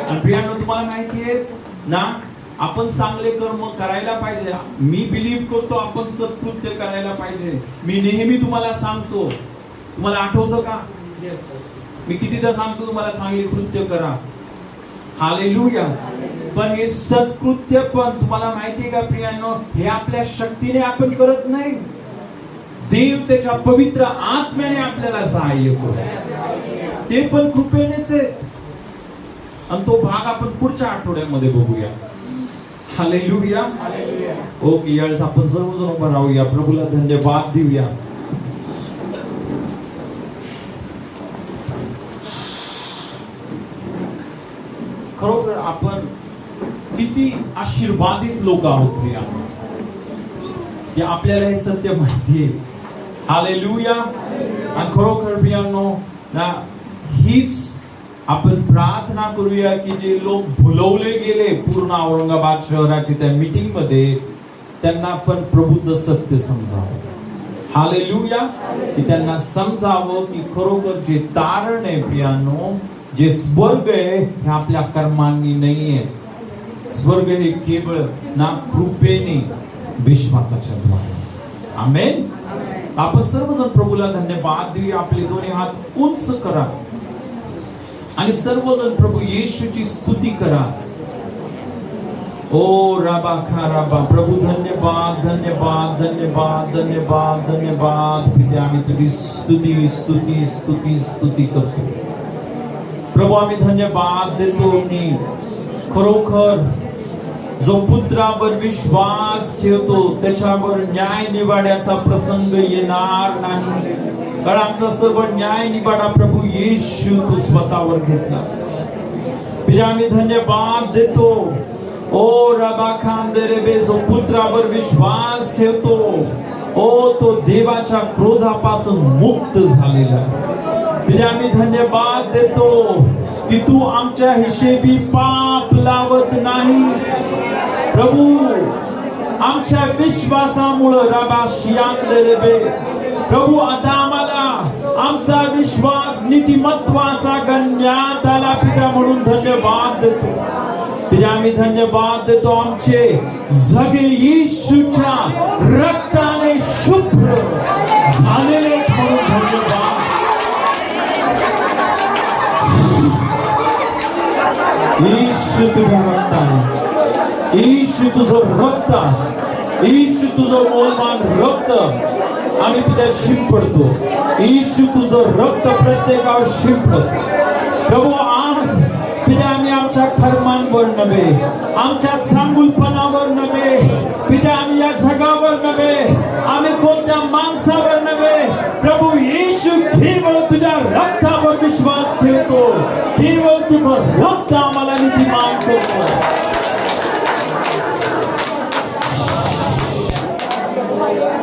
आणि प्रियांनो, तुम्हाला माहिती आहे ना, आपण चांगले कर्म करायला पाहिजे. मी बिलीव्ह करतो आपण सत्कृत्य करायला पाहिजे. मी नेहमी तुम्हाला सांगतो, तुम्हाला आठवतं का? मी कितीदा सांगतो तुम्हाला चांगली कृत्य करा. हालेलुया. पण हे सत्कृत्य पण तुम्हाला माहिती आहे का प्रियांनो, हे आपल्या शक्तीने आपण करत नाही. देव त्याच्या पवित्र आत्म्याने आपल्याला सहाय्य करतो. ते पण कृपेनेच आहे. आणि तो भाग आपण पुढच्या आठवड्यामध्ये बघूया. हालेलुया. ओके, यावेळेस आपण सर्वजण उभं राहूया, प्रभूला धन्यवाद देऊया. खरोखर आपण किती आशीर्वादित लोक आहोत प्रिया, की आपल्याला हे सत्य माहिती आहे. हालेलुया. आणि खरोखर प्रियांनो ना, हीच आपण प्रार्थना करूया की जे लोक भुलवले गेले पूर्ण औरंगाबाद शहराची त्या मीटिंग मध्ये, त्यांना पण प्रभूचं सत्य समजावं. हालेलुया. की त्यांना समजावं की खरोखर जे तारण आहे प्रियांनो, जे स्वर्ग आहे हे आपल्या कर्मांनी नाहीये. स्वर्ग हे केवळ ना कृपेने, विश्वासाच्या द्वारे. आमेन. आपण सर्वजण प्रभूला धन्यवाद देऊया. आपले दोन्ही हात उंच करा आणि सर्वजण प्रभू येशूची स्तुती करा. ओ राबा खा राबा. प्रभू धन्यवाद, धन्यवाद, धन्यवाद, धन्यवाद, धन्यवाद. पिते, आम्ही तुझी स्तुती स्तुती स्तुती स्तुती करतो. प्रभू, आम्ही धन्यवाद देतो की खरोखर जो पुत्रावर विश्वास ठेवतो त्याच्यावर न्याय निवाड्याचा प्रसंग येणार नाही. कारण आमचा सर्व न्याय निवाडा प्रभू येशू तू स्वतःवर घेतलास. पिता, आम्ही धन्यवाद देतो. ओ रबा खांदेरे, जो पुत्रावर विश्वास ठेवतो, ओ तो देवाच्या क्रोधापासून मुक्त झालेला. पिता, आम्ही धन्यवाद देतो की तू आमच्या हिशेबी पाप लावत नाहीस. प्रभू, आमच्या विश्वासामुळे राबा शियांदेरे, प्रभू आता आम्हाला आमचा विश्वास नीतिमत्वाचा गणण्यात आला. पिता, म्हणून धन्यवाद देतो. पिता, आम्ही धन्यवाद देतो आमचे जगे येशूच्या रक्ताने शुभ्र झालेले म्हणून धन्यवाद. येशू तुझ्या रक्ताने, येशू तुझं रक्त, येशू तुझं मौल्यवान रक्त आम्ही तुझ्या शिंपडतो. येशू तुझं रक्त प्रत्येकावर शिंपडतो. प्रभू, आज पिता आम्ही आमच्या कर्मांवर नव्हे, आमच्या चांगुलपणावर नव्हे, पिता आम्ही या जगावर नव्हे, आम्ही कोणत्या माणसावर नव्हे, प्रभू येशू केवळ तुझ्या रक्तावर विश्वास ठेवतो. केवळ तुझं रक्त आम्हाला नीतिमान करतो.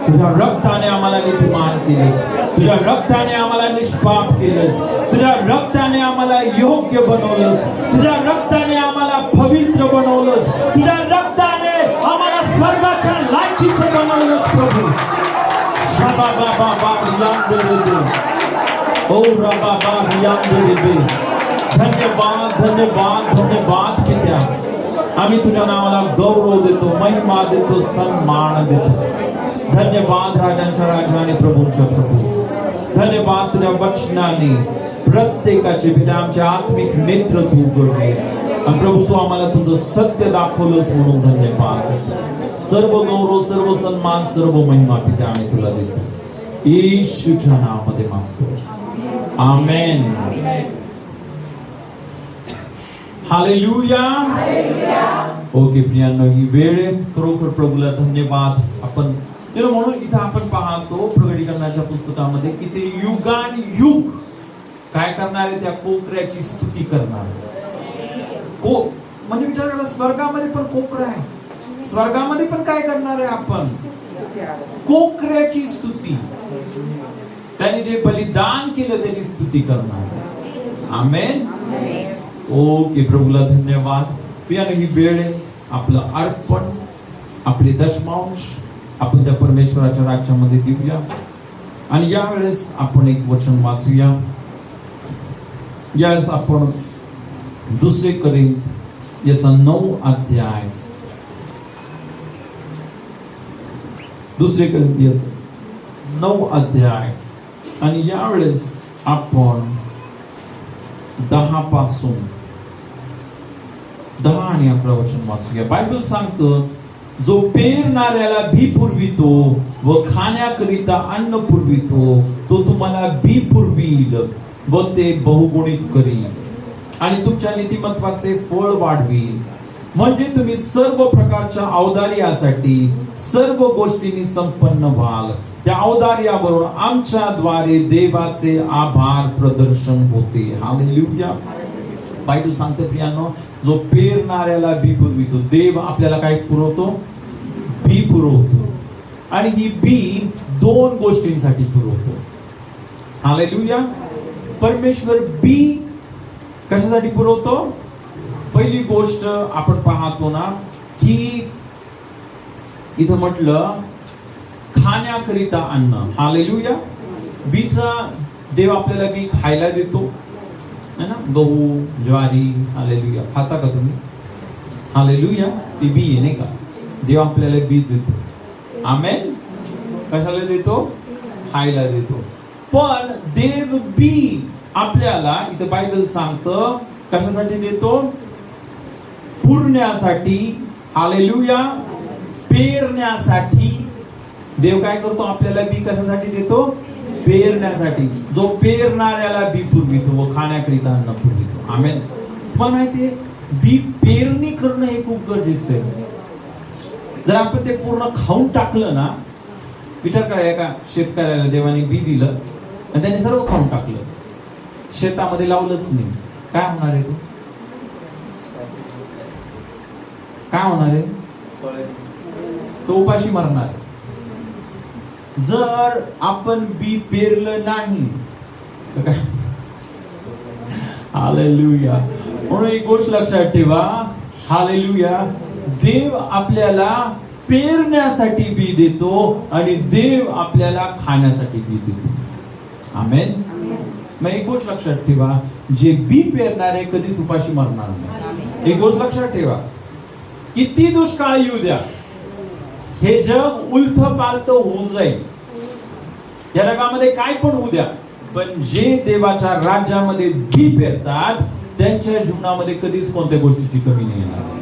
तुझ्या रक्ताने आम्हाला नीतिमान केलेस, तुझ्या रक्ताने आम्हाला निष्पाप केलेस, तुझ्या रक्ताने आम्हाला योग्य बनवलंस, तुझ्या रक्ताने आम्हाला पवित्र बनवलंस, तुझ्या रक्ताने आम्हाला स्वर्गाच्या लायकीचे बनवलंस. प्रभू, शबा बाबा बाबा ओ रबा बाबा, धन्यवाद, धन्यवाद, धन्यवाद. पित्या, आम्ही तुझ्या नावाला गौरव देतो, महिमा देतो, सन्मान देतो. धन्यवाद राजांच्या राजा आणि प्रभूंच्या प्रभू. धन्यवाद तुझ्या वचनाने प्रत्येकाचे पिता आमचे आत्मिक नेत्र तू उघडलेस. आणि प्रभू, तू आम्हाला तुझं सत्य दाखवलंस म्हणून धन्यवाद. सर्व गौरव, सर्व सन्मान, सर्व महिमा पिता आम्ही तुला देतो. येशूच्या नावामध्ये मागतो. आमेन. हालेलुया. ओके प्रियांनो, ही वेळ खरोखर प्रभूला धन्यवाद. आपण म्हणून इथं आपण पाहतो प्रकटीकरणाच्या पुस्तकामध्ये की ते युगान युग काय करणार आहे? त्या कोकऱ्याची स्तुती करणार. म्हणजे विचार करा, स्वर्गामध्ये पण कोकरा आहे. स्वर्गामध्ये पण काय करणार आहे आपण? कोकऱ्याची स्तुती. त्याने जे बलिदान केलं त्याची स्तुती करणार. आमेन. ओके, प्रभूला धन्यवाद. प्रियाने ही वेळ आहे, आपलं अर्पण, आपले दशमांश आपण त्या परमेश्वराच्या राज्यामध्ये देऊया. आणि यावेळेस आपण एक वचन वाचूया. यावेळेस आपण 2 कोरिंथ याचा 9 अध्याय, 2 कोरिंथ याचा 9 अध्याय, आणि यावेळेस आपण 10 पासून 10 आणि 11 वचन वाचूया. बायबल सांगतं, जो पेरणाऱ्याला बी पुरवितो व खाण्याकरिता अन्न पुरवितो, तो तुम्हाला बी पुरवील व ते बहुगुणित करील आणि तुमच्या नीतिमत्वाचे फळ वाढवील, म्हणजे तुम्ही सर्व प्रकारच्या औदार्यासाठी सर्व गोष्टींनी संपन्न व्हाल. त्या औदार्यावरून आमच्याद्वारे देवाचे आभार प्रदर्शन होते. हालेलुया. बायबल सांगते प्रियानो, जो पेरणाऱ्याला बी पुरवितो, देव आपल्याला काय पुरवतो? बी पुरवतो. आणि ही बी 2 गोष्टींसाठी पुरवतो. हालेलुया. परमेश्वर बी कशासाठी पुरवतो? पहिली गोष्ट आपण पाहतो ना, की इथं म्हटलं खाण्याकरिता अन्न. हालेलुया. बीचा देव आपल्याला बी खायला देतो, है ना? गहू, ज्वारी. हालेलुया. खाता का तुम्ही? हालेलुया. ती बी आहे नाही का? देव आपल्याला बी देतो. आमेन. कशाला देतो? खायला देतो. पण देव बी आपल्याला इथं बायबल सांगतं कशासाठी देतो? पुरण्यासाठी. हालेलुया. पेरण्यासाठी. देव काय करतो? आपल्याला बी कशासाठी देतो? पेरण्यासाठी. जो पेरणाऱ्याला बी पुरवितो व खाण्याकरिता अन्न पुरवितो. आमेन. तुम्हाला माहितीये, बी पेरणी करणं हे खूप गरजेचं आहे. जर आपण ते पूर्ण खाऊन टाकलं ना, विचार करा, एका शेतकऱ्याला देवाने बी दिलं आणि त्याने सर्व खाऊन टाकलं, शेतामध्ये लावलंच नाही, काय होणार आहे? काय होणार आहे? तो उपाशी मरणार. जर आपण बी पेरलं नाही तर काय? हालेलुया. म्हणून एक गोष्ट लक्षात ठेवा. हालेलुया. देव आपल्याला पेरण्यासाठी बी देतो आणि देव आपल्याला खाण्यासाठी बी देतो. आमेन. मग एक गोष्ट लक्षात ठेवा, जे बी पेरणारे कधीच उपाशी मरणार नाही. एक गोष्ट लक्षात ठेवा, किती दुष्काळ येऊ द्या, हे जग उलथ पालथ होऊन जाईल, या जगामध्ये काय पण होऊ द्या, पण जे देवाच्या राज्यामध्ये बी पेरतात त्यांच्या जीवनामध्ये कधीच कोणत्या गोष्टीची कमी नाही येणार.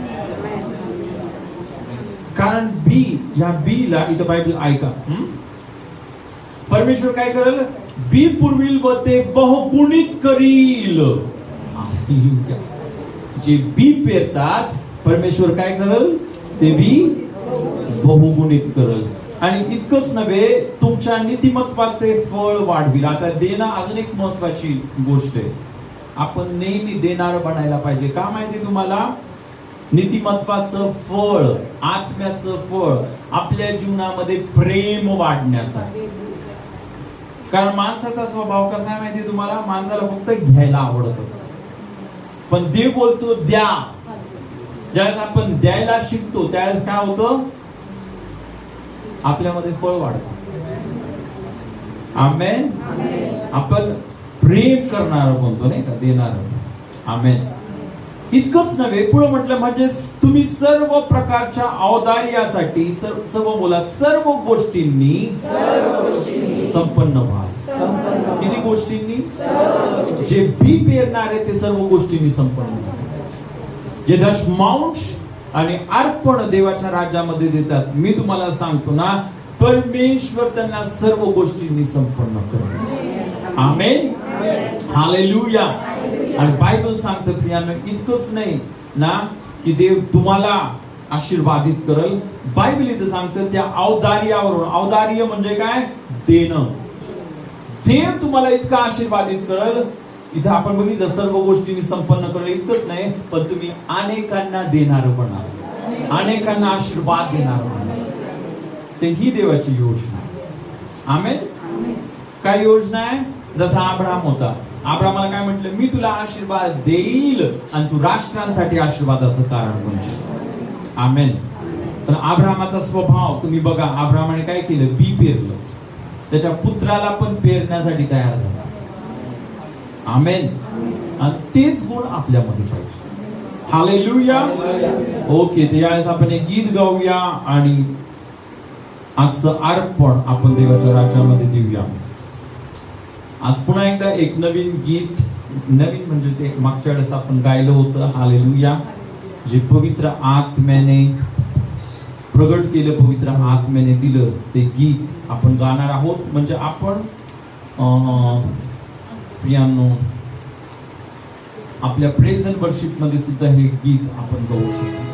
कारण बी, या बीला इथं बायबल ऐका, परमेश्वर काय करेल? बी पुरविल व ते बहुगुणित करील. जे बी पेरतात परमेश्वर काय करेल? ते बी बहुगुणित करेल. आणि इतकंच नव्हे, तुमच्या नीतिमत्वाचे फळ वाढविल. आता देणं अजून एक महत्वाची गोष्ट आहे. आपण नेहमी देणार बनायला पाहिजे. का माहिती तुम्हाला? नीतिमत्वाचं फळ, आत्म्याचं फळ आपल्या जीवनामध्ये प्रेम वाढण्यासाठी. कारण माणसाचा स्वभाव कसा आहे माहिती तुम्हाला? माणसाला फक्त घ्यायला आवडतं, पण देव बोलतो द्या. ज्यावेळेस आपण द्यायला शिकतो त्यावेळेस काय होतं? आपल्यामध्ये फळ वाढतं. आमेन. आपण प्रेम करणार बनतो नाही का? देणार. आमेन. इतकंच नव्हे, पुढे म्हटलं म्हणजे तुम्ही सर्व प्रकारच्या औदार्यासाठी, सर्व बोला, सर्व गोष्टींनी संपन्न व्हा. किती गोष्टींनी? जे बी पेरणारे ते सर्व गोष्टींनी संपन्न व्हा. जे दशमांश आणि अर्पण देवाच्या राज्यामध्ये देतात, मी तुम्हाला सांगतो ना, परमेश्वर त्यांना सर्व गोष्टींनी संपन्न करतो. आमेन. हालेलुया. आणि बायबल सांगतं प्रियांनो, इतकंच नाही ना की देव तुम्हाला आशीर्वादित करेल. बायबल इथं सांगतं त्या औदार्यावरून, औदार्य म्हणजे काय? देणं. देव तुम्हाला इतका आशीर्वादित करेल इथं आपण बघितलं सर्व गोष्टी मी संपन्न करेल इतकंच नाही, पण तुम्ही अनेकांना देणार बनाल, अनेकांना आशीर्वाद देणार बनाल. ते ही देवाची योजना आहे. आमेन. काय योजना आहे? जसा अब्राहम होता, अब्राहमाला काय म्हटलं, मी तुला आशीर्वाद देईल आणि तू राष्ट्रांसाठी आशीर्वादाचं कारण बनशील. आमेन. पण अब्राहमाचा स्वभाव तुम्ही बघा, अब्राहमाने काय केलं, बी पेरलं, त्याच्या पुत्राला पण पेरण्यासाठी तयार झाला. आमेन. आणि तेच गुण आपल्यामध्ये पाहिजे. हालेलुया. ओके, तर यावेळेस आपण एक गीत गाऊया आणि आजचं अर्पण आपण देवाच्या राज्यामध्ये देऊया. आज पुन्हा एकदा एक नवीन गीत, नवीन म्हणजे ते मागच्या वेळेस आपण गायलं होतं हालेलुया, जे पवित्र आत्म्याने प्रगट केलं, पवित्र आत्म्याने दिलं, ते गीत आपण गाणार आहोत. म्हणजे आपण पियानो आपल्या प्रेझ अँड वर्शिप मध्ये सुद्धा हे गीत आपण गाऊ शकतो.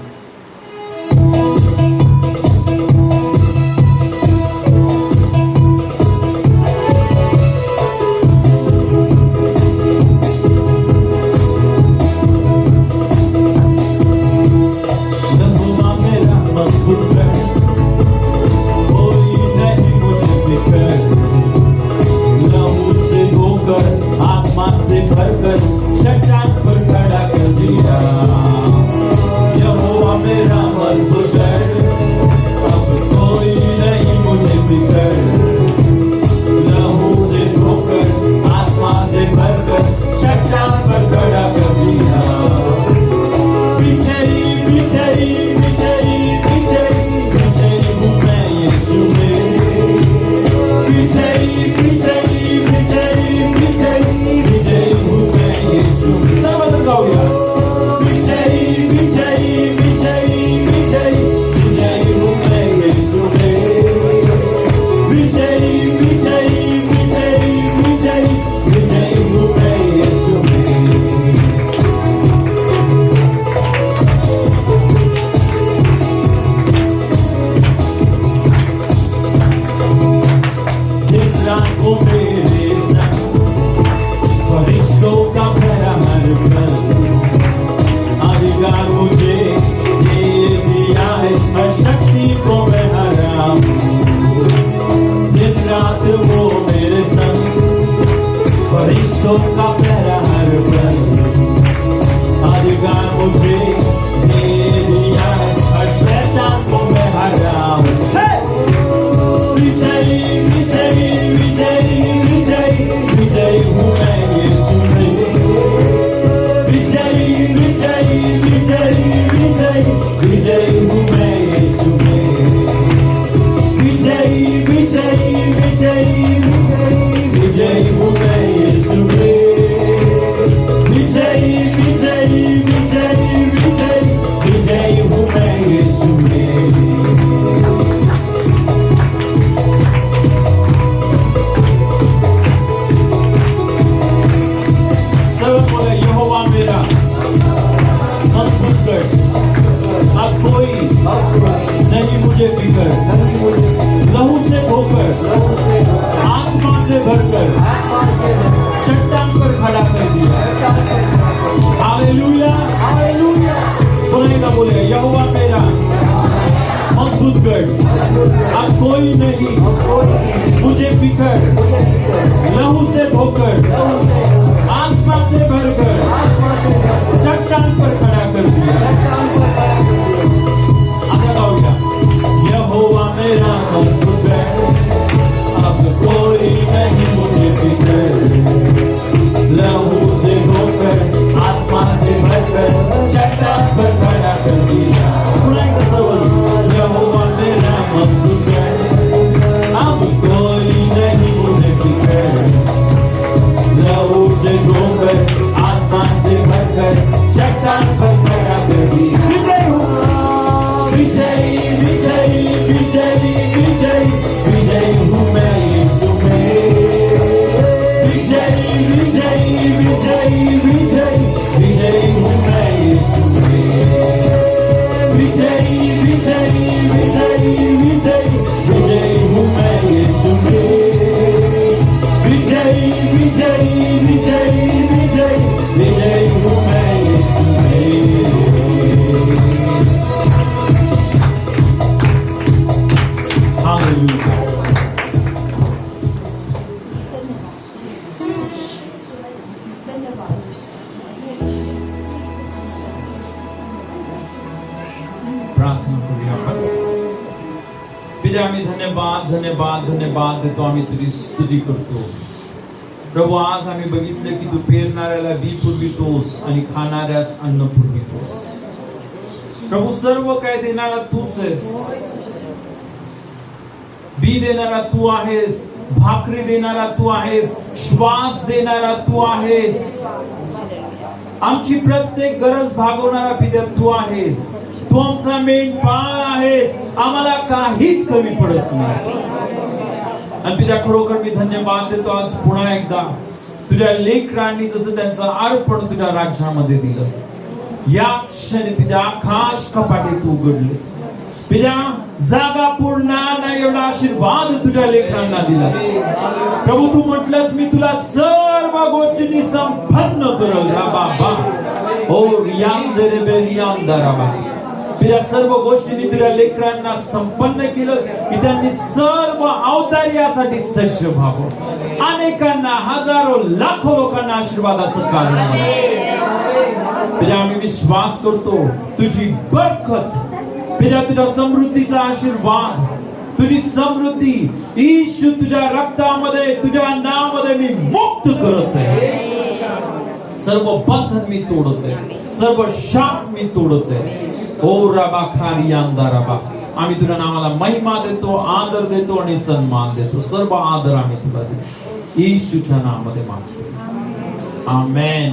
अब कोई नहीं मुझे धन्यवाद देतो. आम्ही तुझी स्तुती करतो. प्रभू, आज आम्ही बघितलं की तू पेरणाऱ्याला बी पुरवितोस आणि खाणाऱ्यास अन्न पुरवितोस. प्रभू, सर्व काय देणारा तूच आहेस. बी देणारा तू आहेस, भाकरी देणारा तू आहेस, श्वास देणारा तू आहेस. आमची प्रत्येक गरज भागवणारा पिता तू आहेस. तू आमचा मेंढपाळ आहेस. आम्हाला काहीच कमी पडत नाही. आणि पिता, खरोखर मी धन्यवाद देतो आज पुन्हा एकदा तुझ्या लेकरांनी जसं त्यांचं अर्पण तुझ्या राज्यामध्ये दिलं, या क्षणी पिता आकाश कपाटे तू उघडलेस. पिता, जागा पूर्ण नाही एवढा आशीर्वाद तुझ्या लेकरांना दिला. प्रभू, तू म्हटलंस मी तुला सर्व गोष्टींनी संपन्न करल. बाबा ओ पिता, सर्व गोष्टींनी तुझ्या लेकरांना संपन्न केलंस की त्यांनी सर्व अवतार्यासाठी सज्ज व्हावं. अनेकांना, हजारो, लाखो लोकांना आशीर्वादाचं कारण पिता, आम्ही विश्वास करतो तुझी बरकत पिता, तुझ्या समृद्धीचा आशीर्वाद, तुझी समृद्धी येशू तुझ्या रक्तामध्ये, तुझ्या नावामध्ये मी मुक्त करत आहे. सर्व बंधन मी तोडत आहे, सर्व शाप मी तोडत आहे. ओ रबा खारियांदा रबा, आम्ही तुझ्या नावाला महिमा देतो, आदर देतो आणि सन्मान देतो. सर्व आदर आम्ही तुला देतो येशूच्या नावामध्ये मागतो. आमेन.